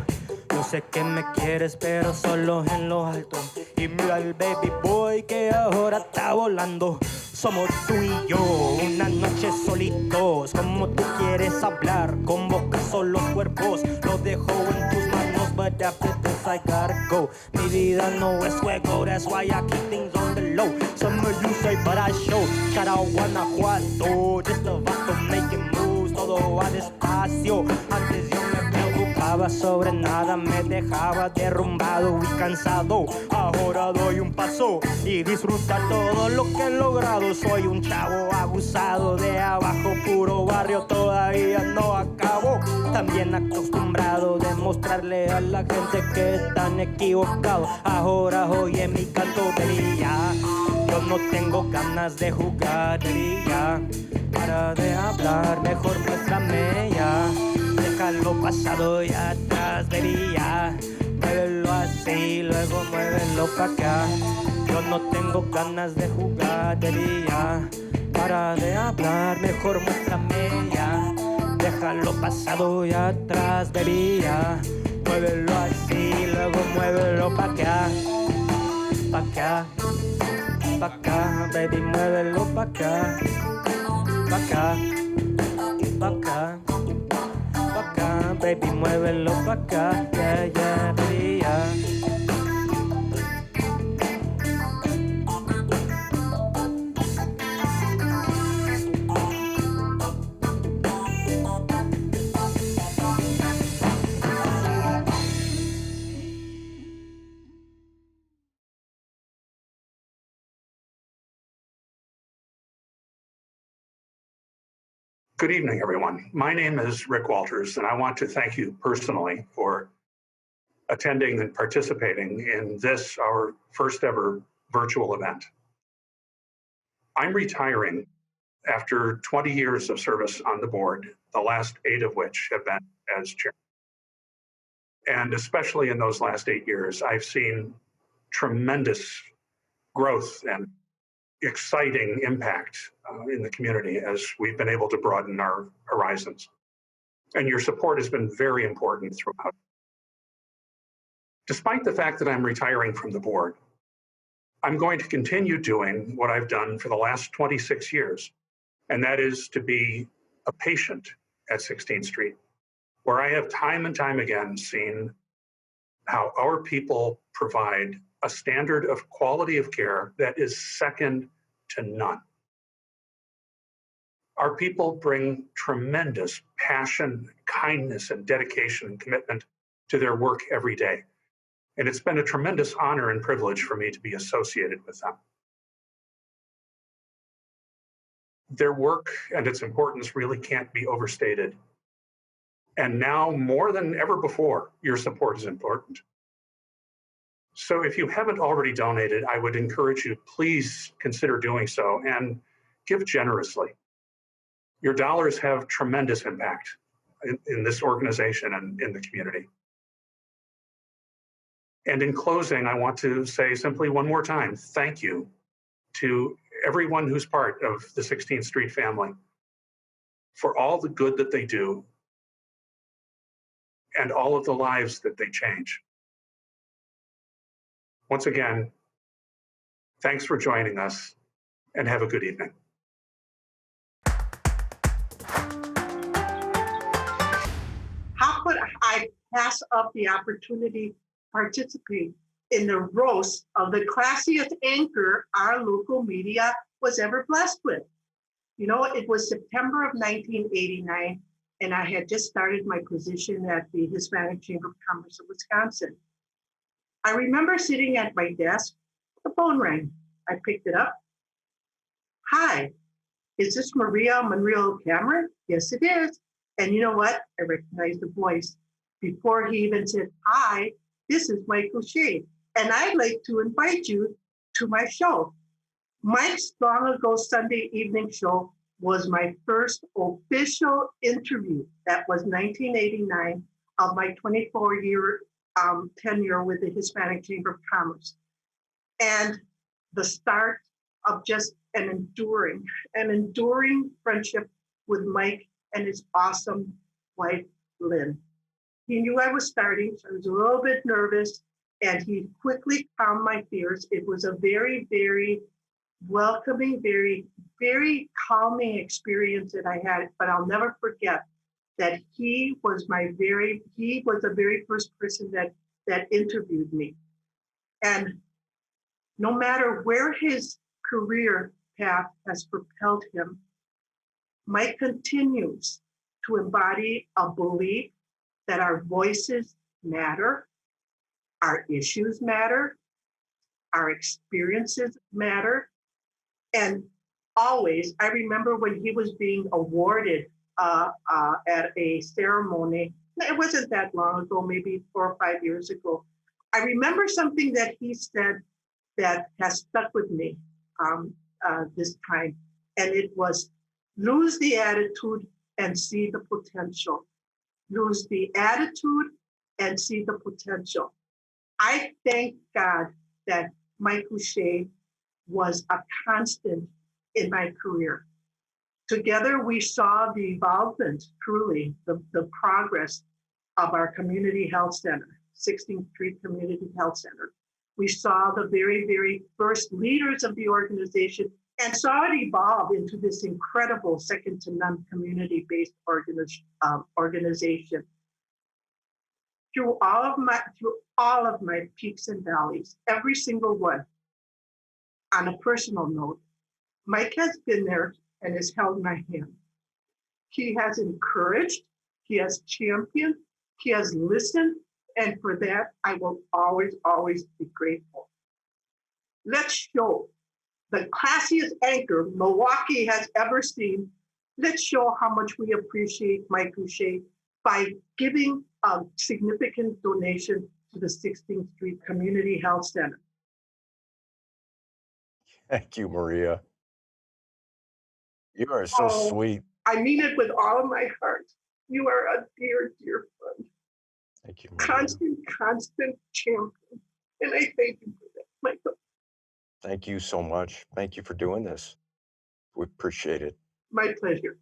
Yo sé que me quieres, pero solo en lo alto. Y mira el baby boy que ahora está volando. Somos tú y yo, una noche solitos. Como tú quieres hablar, convoca solo cuerpos. Lo dejo en tus manos, but after this I gotta go. Mi vida no es juego, that's why I keep things on the low. Some of you say, but I show. Shout out Guanajuato, just a vato making moves, todo va despacio. Antes yo me preocupaba sobre nada, me dejaba derrumbado y cansado. Ahora doy un paso y disfruta todo lo que he logrado. Soy un chavo abusado de abajo, puro barrio, todavía no acabo. También acostumbrado de mostrarle a la gente que están equivocados. Ahora oye mi canto, vería. Yo no tengo ganas de jugar, vería. Para de hablar, mejor muéstrame ya. Déjalo pasado y atrás, vería. Muévelo así, luego muévelo pa' acá. Yo no tengo ganas de jugar, vería. Para de hablar, mejor muéstrame ya. Déjalo pasado y atrás, vería. Muévelo así, luego muévelo pa' acá. Pa' acá, pa' acá, baby, muévelo pa' acá. Pa' acá, pa' acá, pa' acá, baby, muévelo pa' acá. Yeah, yeah, vería. Good evening, everyone. My name is Rick Walters, and I want to thank you personally for attending and participating in this, our first ever virtual event. I'm retiring after 20 years of service on the board, the last 8 of which have been as chair. And especially in those last 8 years, I've seen tremendous growth and exciting impact in the community as we've been able to broaden our horizons. And your support has been very important throughout. Despite the fact that I'm retiring from the board, I'm going to continue doing what I've done for the last 26 years, and that is to be a patient at 16th Street, where I have time and time again seen how our people provide a standard of quality of care that is second to none. Our people bring tremendous passion, kindness, and dedication and commitment to their work every day. And it's been a tremendous honor and privilege for me to be associated with them. Their work and its importance really can't be overstated. And now more than ever before, your support is important. So if you haven't already donated, I would encourage you, please consider doing so and give generously. Your dollars have tremendous impact in this organization and in the community. And in closing, I want to say simply one more time, thank you to everyone who's part of the 16th Street family for all the good that they do and all of the lives that they change. Once again, thanks for joining us and have a good evening. How could I pass up the opportunity to participate in the roast of the classiest anchor our local media was ever blessed with? You know, it was September of 1989, and I had just started my position at the Hispanic Chamber of Commerce of Wisconsin. I remember sitting at my desk, the phone rang. I picked it up. Hi, is this Maria Monreal Cameron? Yes, it is. And you know what? I recognized the voice. Before he even said, hi, this is Mike Gousha, and I'd like to invite you to my show. Mike's long ago Sunday evening show was my first official interview. That was 1989 of my 24-year tenure with the Hispanic Chamber of Commerce. And the start of just an enduring friendship with Mike and his awesome wife, Lynn. He knew I was starting, so I was a little bit nervous, and he quickly calmed my fears. It was a very, very welcoming, very, very calming experience that I had, but I'll never forget that he was the very first person that interviewed me. And no matter where his career path has propelled him, Mike continues to embody a belief that our voices matter, our issues matter, our experiences matter. And always, I remember when he was being awarded at a ceremony, it wasn't that long ago, maybe 4 or 5 years ago. I remember something that he said that has stuck with me this time, and it was, lose the attitude and see the potential. Lose the attitude and see the potential. I thank God that Mike Gousha was a constant in my career. Together, we saw the evolvement, truly, the progress of our community health center, 16th Street Community Health Center. We saw the very, very first leaders of the organization and saw it evolve into this incredible second-to-none community-based organization. Through all of my peaks and valleys, every single one, on a personal note, Mike has been there and has held my hand. He has encouraged, he has championed, he has listened, and for that, I will always, always be grateful. Let's show the classiest anchor Milwaukee has ever seen. let's show how much we appreciate Mike Gousha by giving a significant donation to the 16th Street Community Health Center. Thank you, Maria. You are so sweet. I mean it with all of my heart. You are a dear, dear friend. Thank you, Maria. Constant champion. And I thank you for that, Michael. Thank you so much. Thank you for doing this. We appreciate it. My pleasure.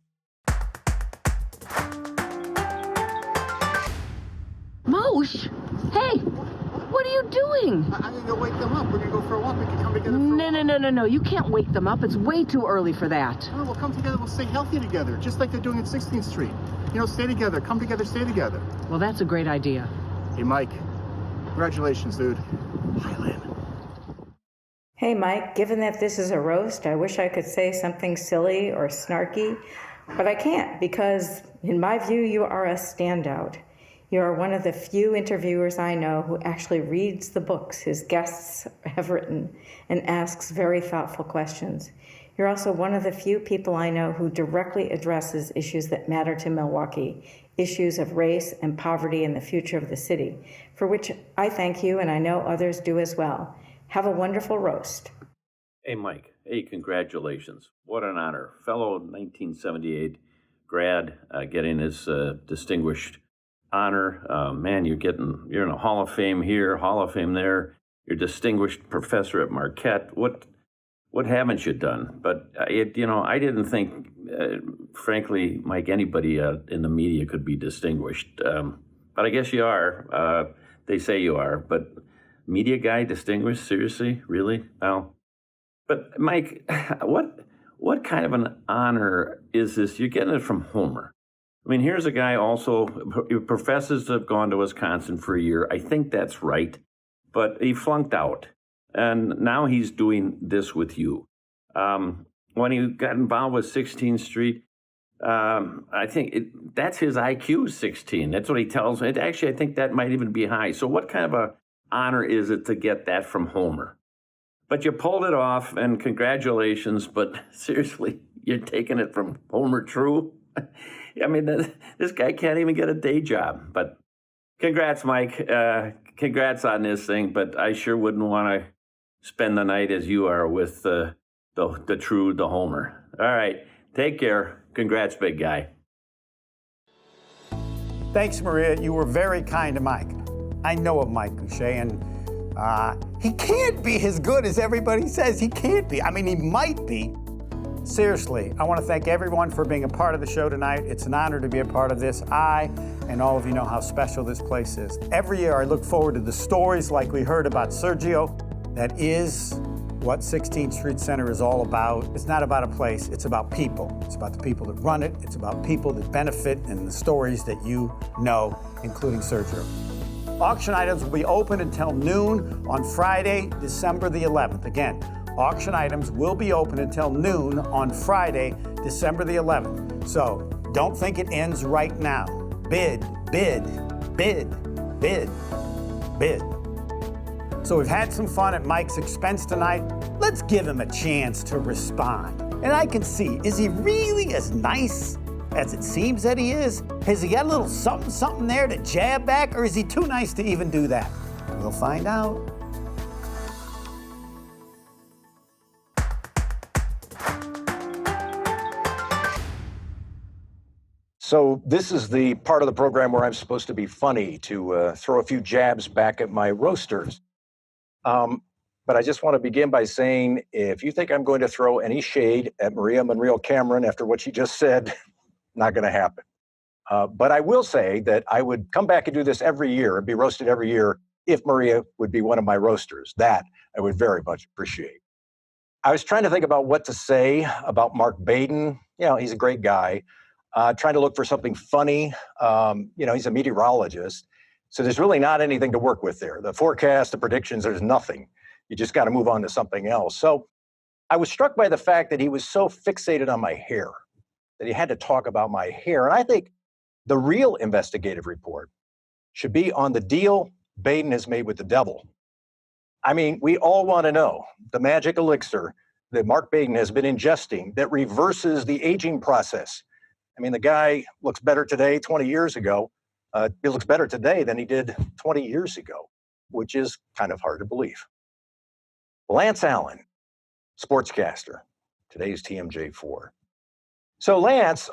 Mosh, hey, what are you doing? I'm gonna go wake them up. We're gonna go for a walk. We can come together. No. You can't wake them up. It's way too early for that. No, we'll come together. We'll stay healthy together, just like they're doing at 16th Street. You know, stay together. Come together. Stay together. Well, that's a great idea. Hey, Mike. Congratulations, dude. Hey, Mike, given that this is a roast, I wish I could say something silly or snarky, but I can't because, in my view, you are a standout. You are one of the few interviewers I know who actually reads the books his guests have written and asks very thoughtful questions. You're also one of the few people I know who directly addresses issues that matter to Milwaukee, issues of race and poverty and the future of the city, for which I thank you and I know others do as well. Have a wonderful roast. Hey, Mike. Hey, congratulations. What an honor. Fellow 1978 grad getting this distinguished honor. Man, you're in a Hall of Fame here, Hall of Fame there. You're distinguished professor at Marquette. What haven't you done? But I didn't think, frankly, Mike, anybody in the media could be distinguished. But I guess you are. They say you are. But media guy distinguished? Seriously? Really? Well, but Mike, what kind of an honor is this? You're getting it from Homer. I mean, here's a guy also, professors have gone to Wisconsin for a year. I think that's right. But he flunked out. And now he's doing this with you. When he got involved with 16th Street, I think that's his IQ, 16. That's what he tells me. Actually, I think that might even be high. So what kind of a honor is it to get that from Homer? But you pulled it off, and congratulations. But seriously, you're taking it from Homer True? I mean, this guy can't even get a day job. But congrats, Mike. Congrats on this thing. But I sure wouldn't want to spend the night as you are with the Homer. All right. Take care. Congrats, big guy. Thanks, Maria. You were very kind to Mike. I know of Mike Gousha, and he can't be as good as everybody says. He can't be. I mean, he might be. Seriously, I want to thank everyone for being a part of the show tonight. It's an honor to be a part of this. I and all of you know how special this place is. Every year I look forward to the stories like we heard about Sergio. That is what 16th Street Center is all about. It's not about a place, it's about people. It's about the people that run it. It's about people that benefit and the stories that you know, including Sergio. Auction items will be open until noon on Friday, December the 11th. Again, auction items will be open until noon on Friday, December the 11th. So don't think it ends right now. Bid, bid, bid, bid, bid. So we've had some fun at Mike's expense tonight. Let's give him a chance to respond. And I can see, is he really as nice as it seems that he is? Has he got a little something there to jab back, or is he too nice to even do that? We'll find out. So this is the part of the program where I'm supposed to be funny, to throw a few jabs back at my roasters. But I just want to begin by saying, if you think I'm going to throw any shade at Maria Monreal Cameron after what she just said, not going to happen. But I will say that I would come back and do this every year and be roasted every year if Maria would be one of my roasters. That I would very much appreciate. I was trying to think about what to say about Mark Baden. You know, he's a great guy. Trying to look for something funny. He's a meteorologist. So there's really not anything to work with there. The forecast, the predictions, there's nothing. You just got to move on to something else. So I was struck by the fact that he was so fixated on my hair, that he had to talk about my hair. And I think the real investigative report should be on the deal Baden has made with the devil. I mean, we all want to know the magic elixir that Mark Baden has been ingesting that reverses the aging process I mean, the guy looks better today, 20 years ago. He looks better today than he did 20 years ago, which is kind of hard to believe. Lance Allen, sportscaster, today's TMJ4. So Lance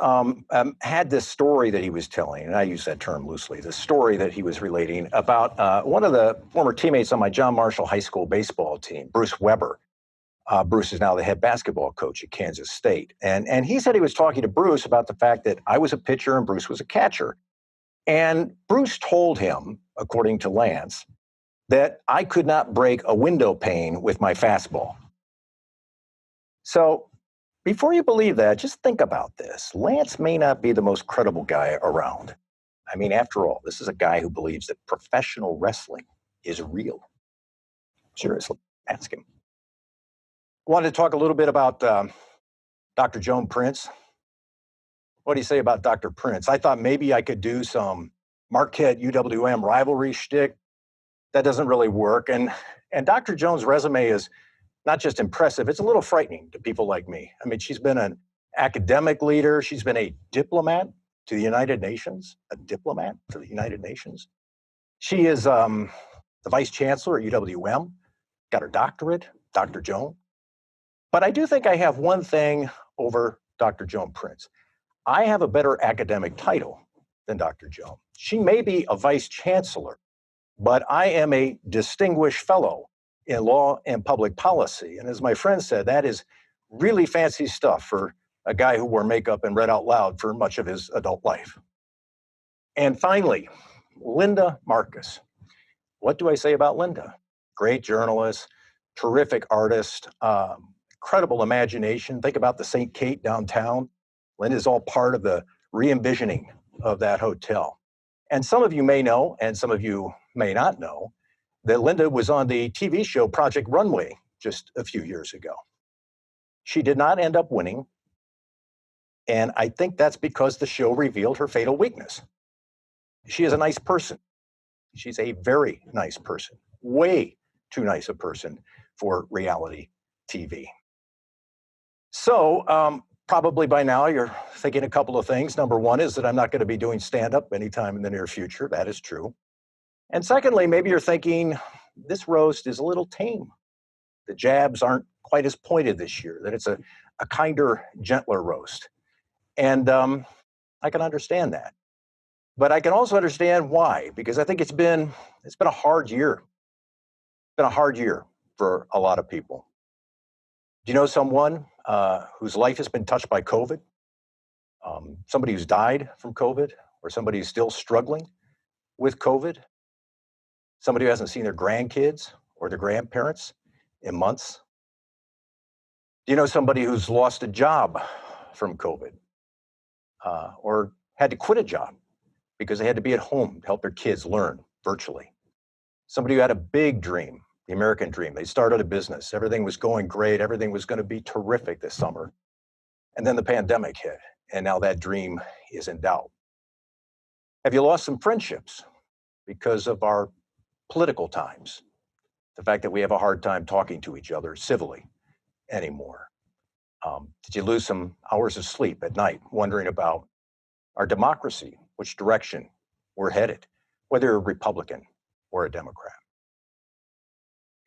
had this story that he was telling, and I use that term loosely, the story that he was relating about one of the former teammates on my John Marshall High School baseball team, Bruce Weber. Bruce is now the head basketball coach at Kansas State. And he said he was talking to Bruce about the fact that I was a pitcher and Bruce was a catcher. And Bruce told him, according to Lance, that I could not break a window pane with my fastball. So before you believe that, just think about this. Lance may not be the most credible guy around. I mean, after all, this is a guy who believes that professional wrestling is real. Seriously, ask him. Wanted to talk a little bit about Dr. Joan Prince. What do you say about Dr. Prince? I thought maybe I could do some Marquette UWM rivalry shtick. That doesn't really work. And Dr. Joan's resume is not just impressive, it's a little frightening to people like me. I mean, she's been an academic leader. She's been a diplomat to the United Nations, a diplomat to the United Nations. She is the vice chancellor at UWM, got her doctorate, Dr. Joan. But I do think I have one thing over Dr. Joan Prince. I have a better academic title than Dr. Joan. She may be a vice chancellor, but I am a distinguished fellow in law and public policy. And as my friend said, that is really fancy stuff for a guy who wore makeup and read out loud for much of his adult life. And finally, Linda Marcus. What do I say about Linda? Great journalist, terrific artist, incredible imagination. Think about the St. Kate downtown. Linda's all part of the re-envisioning of that hotel. And some of you may know, and some of you may not know, that Linda was on the TV show Project Runway just a few years ago. She did not end up winning, and I think that's because the show revealed her fatal weakness. She is a nice person. She's a very nice person, way too nice a person for reality TV. So probably by now you're thinking a couple of things. Number one is that I'm not going to be doing stand-up anytime in the near future. That is true. And secondly, maybe you're thinking this roast is a little tame. The jabs aren't quite as pointed this year, that it's a kinder, gentler roast. And I can understand that. But I can also understand why, because I think it's been a hard year. It's been a hard year for a lot of people. Do you know someone whose life has been touched by COVID? Somebody who's died from COVID, or somebody who's still struggling with COVID? Somebody who hasn't seen their grandkids or their grandparents in months? Do you know somebody who's lost a job from COVID or had to quit a job because they had to be at home to help their kids learn virtually? Somebody who had a big dream, the American dream. They started a business. Everything was going great. Everything was going to be terrific this summer. And then the pandemic hit, and now that dream is in doubt. Have you lost some friendships because of our political times? The fact that we have a hard time talking to each other civilly anymore. Did you lose some hours of sleep at night wondering about our democracy, which direction we're headed, whether you're a Republican or a Democrat?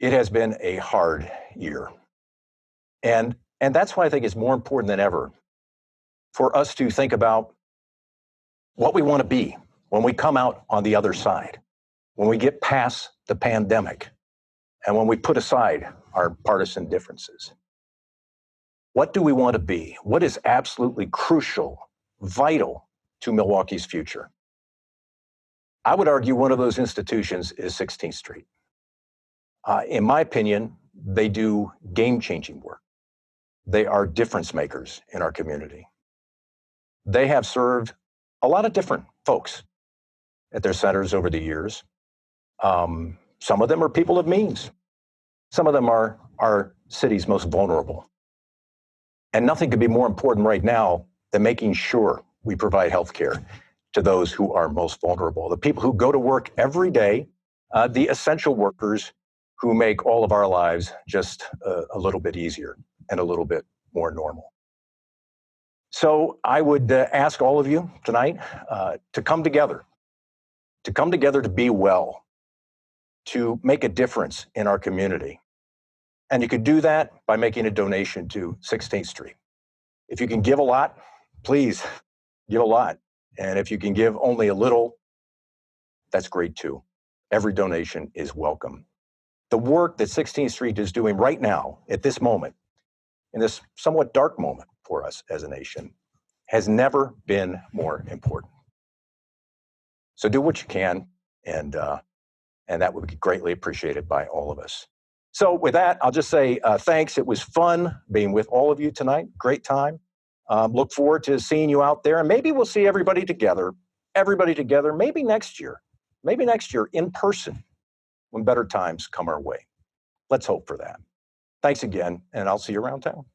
It has been a hard year. And that's why I think it's more important than ever for us to think about what we want to be when we come out on the other side, when we get past the pandemic, and when we put aside our partisan differences. What do we want to be? What is absolutely crucial, vital to Milwaukee's future? I would argue one of those institutions is 16th Street. In my opinion, they do game-changing work. They are difference makers in our community. They have served a lot of different folks at their centers over the years. Some of them are people of means. Some of them are our city's most vulnerable. And nothing could be more important right now than making sure we provide health care to those who are most vulnerable, the people who go to work every day, the essential workers who make all of our lives just a little bit easier and a little bit more normal. So I would ask all of you tonight to come together to be well, to make a difference in our community. And you could do that by making a donation to 16th Street. If you can give a lot, please give a lot. And if you can give only a little, that's great too. Every donation is welcome. The work that 16th Street is doing right now, at this moment, in this somewhat dark moment for us as a nation, has never been more important. So do what you can, and that would be greatly appreciated by all of us. So with that, I'll just say thanks. It was fun being with all of you tonight. Great time. Look forward to seeing you out there, and maybe we'll see everybody together, maybe next year in person when better times come our way. Let's hope for that. Thanks again, and I'll see you around town.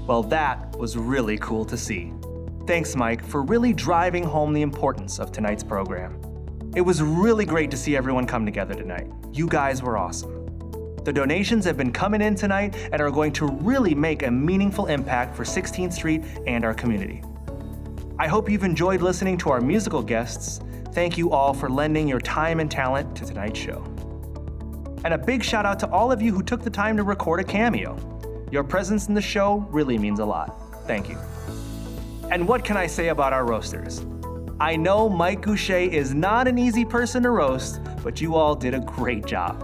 Well, that was really cool to see. Thanks, Mike, for really driving home the importance of tonight's program. It was really great to see everyone come together tonight. You guys were awesome. The donations have been coming in tonight and are going to really make a meaningful impact for 16th Street and our community. I hope you've enjoyed listening to our musical guests. Thank you all for lending your time and talent to tonight's show. And a big shout out to all of you who took the time to record a cameo. Your presence in the show really means a lot. Thank you. And what can I say about our roasters? I know Mike Gousha is not an easy person to roast, but you all did a great job.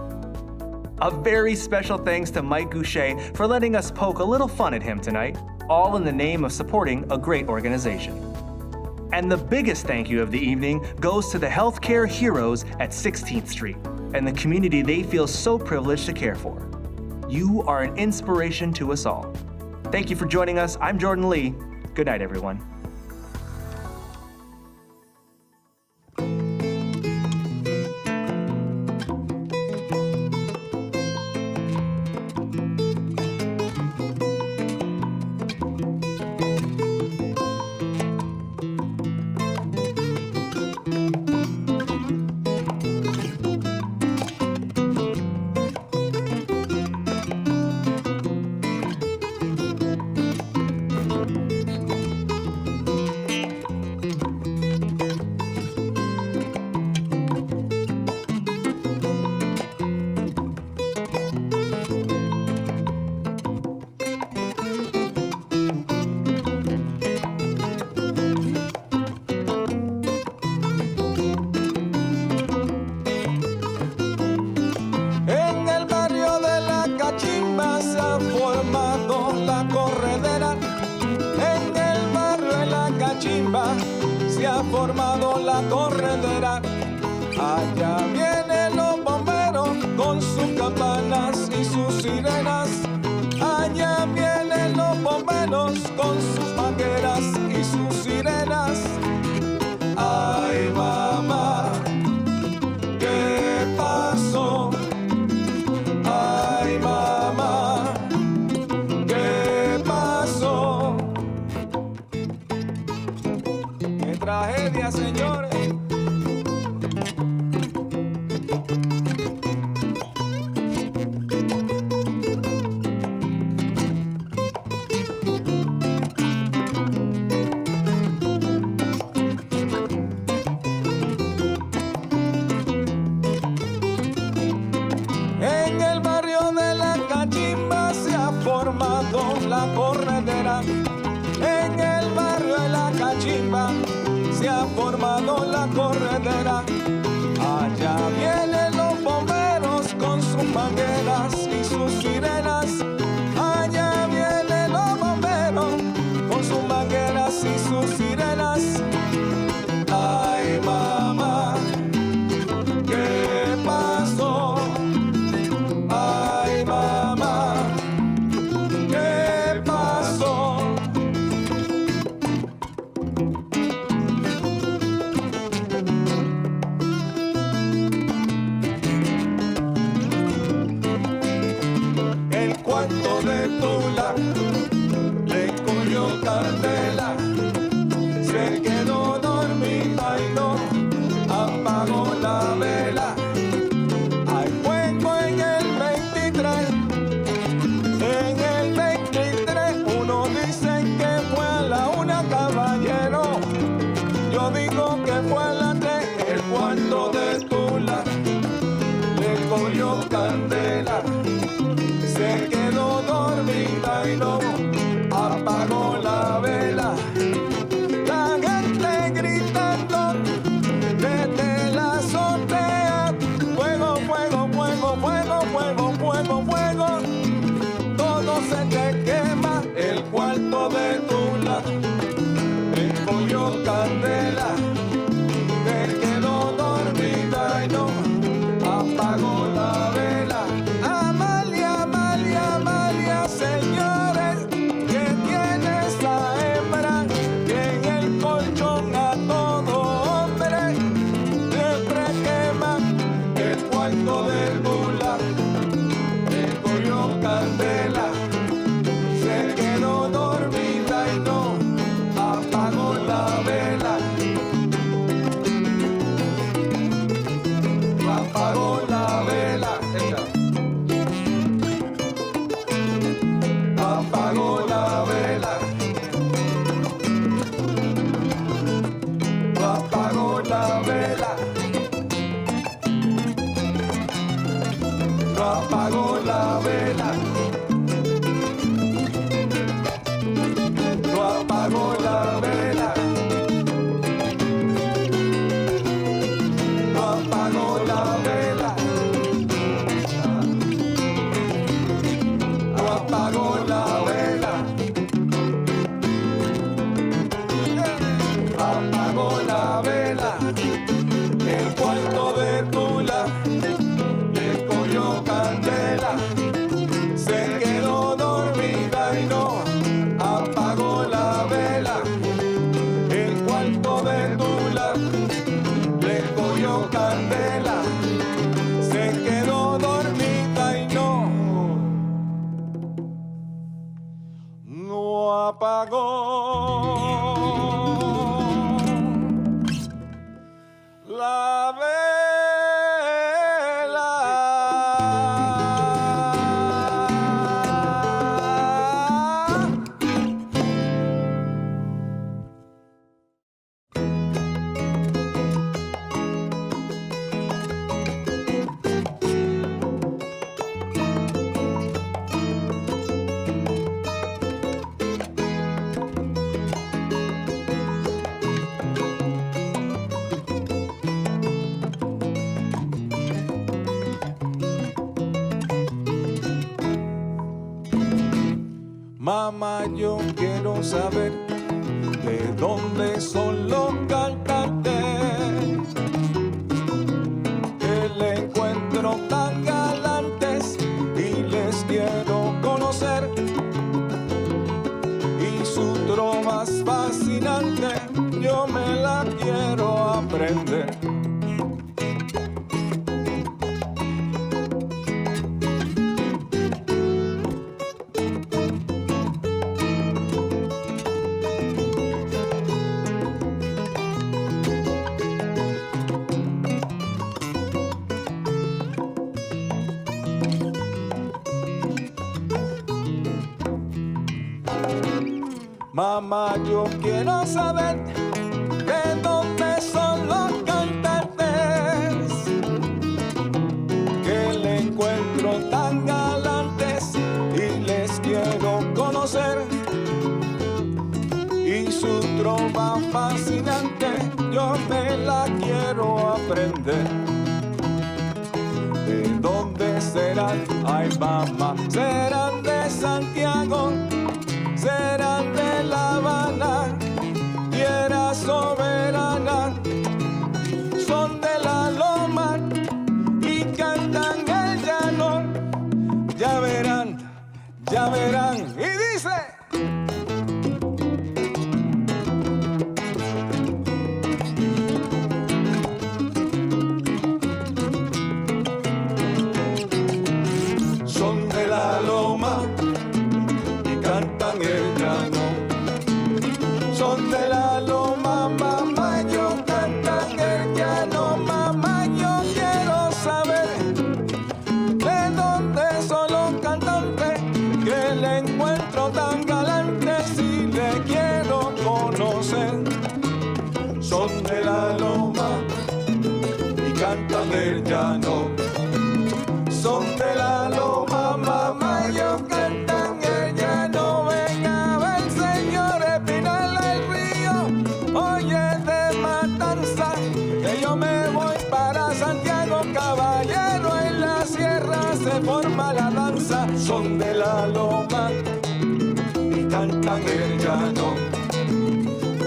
A very special thanks to Mike Gousha for letting us poke a little fun at him tonight, all in the name of supporting a great organization. And the biggest thank you of the evening goes to the healthcare heroes at 16th Street and the community they feel so privileged to care for. You are an inspiration to us all. Thank you for joining us. I'm Jordan Lee. Good night, everyone. Se ha formado la corredera. Allá vienen los bomberos con sus campanas y sus sirenas. Allá vienen los bomberos con sus mangueras y sus sirenas. Ay, mamá, ¿qué pasó? Ay, mamá, ¿qué pasó? ¡Qué tragedia, señores! En el barrio de la Cachimba se ha formado la corredera. En el barrio de la Cachimba se ha formado la corredera. Allá vienen los bomberos con sus mangueras y sus sirenas. Allá vienen los bomberos con sus mangueras y sus sirenas. Ay, mamá, ¿qué pasó? Ay, mamá, ¿qué pasó? no apago la vela. No apago la vela. No apago la vela. No apago la vela. Apago la vela. El cuarto de Tula le cogió candela. Se quedó dormida y no apagó la vela. El cuarto de Tula le cogió candela. Se quedó dormida y no apagó la vela. Mamá, yo quiero saber de dónde son los cantantes que le encuentro tan galantes y les quiero conocer. Y su trova es fascinante, yo me la quiero aprender. Mamá, yo quiero saber de dónde son los cantantes que le encuentro tan galantes y les quiero conocer. Y su trova fascinante, yo me la quiero aprender. ¿De dónde serán? Ay, mamá, serán de Santiago, serán de La Habana, tierra soberana, son de la loma y cantan el llano. Ya verán, y dice. Son de la loma y cantan el llano. Son de la loma, mamá, yo cantan el llano. Mamá, yo quiero saber de dónde son los cantantes que le encuentro tan galantes y le quiero conocer. Son de la loma y cantan el llano. Son de la loma, mamá, yo cantan el llano. Venga a ver, señores, Pinal del Río, oye de matanza, que yo me voy para Santiago, caballero, en la sierra se forma la danza. Son de la loma y cantan el llano.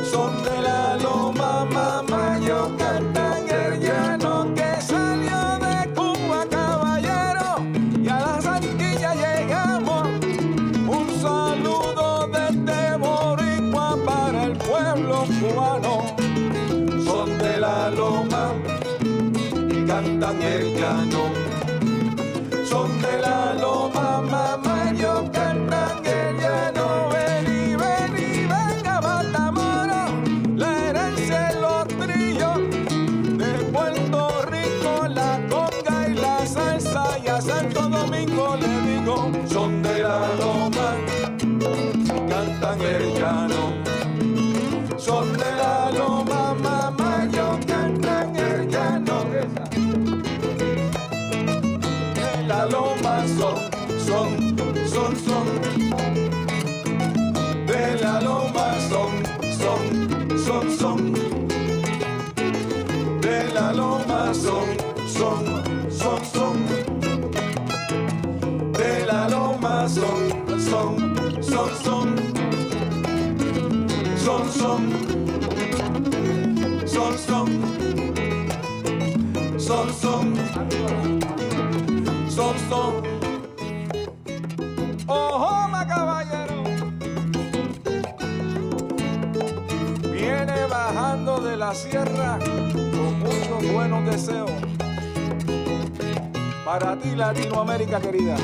Son de la loma, mamá, yo cantan el llano. Que salió de Cuba, caballero, y a las Antillas llegamos. Un saludo desde Boricua para el pueblo cubano. Son de la loma y cantan el llano. Son de la loma, mamá, yo cantan el llano. Vení, vení, venga, Matamoros, la herencia de los trillos de Puerto Rico, la conga y la salsa, y a Santo Domingo le digo. Son de la loma y cantan el llano. Son de la loma, mamá, yo cantan el llano. De la la loma son, de la loma son, de la loma son, de la loma son, ojo, ma caballero, viene bajando de la sierra con muchos buenos deseos para ti, Latinoamérica querida.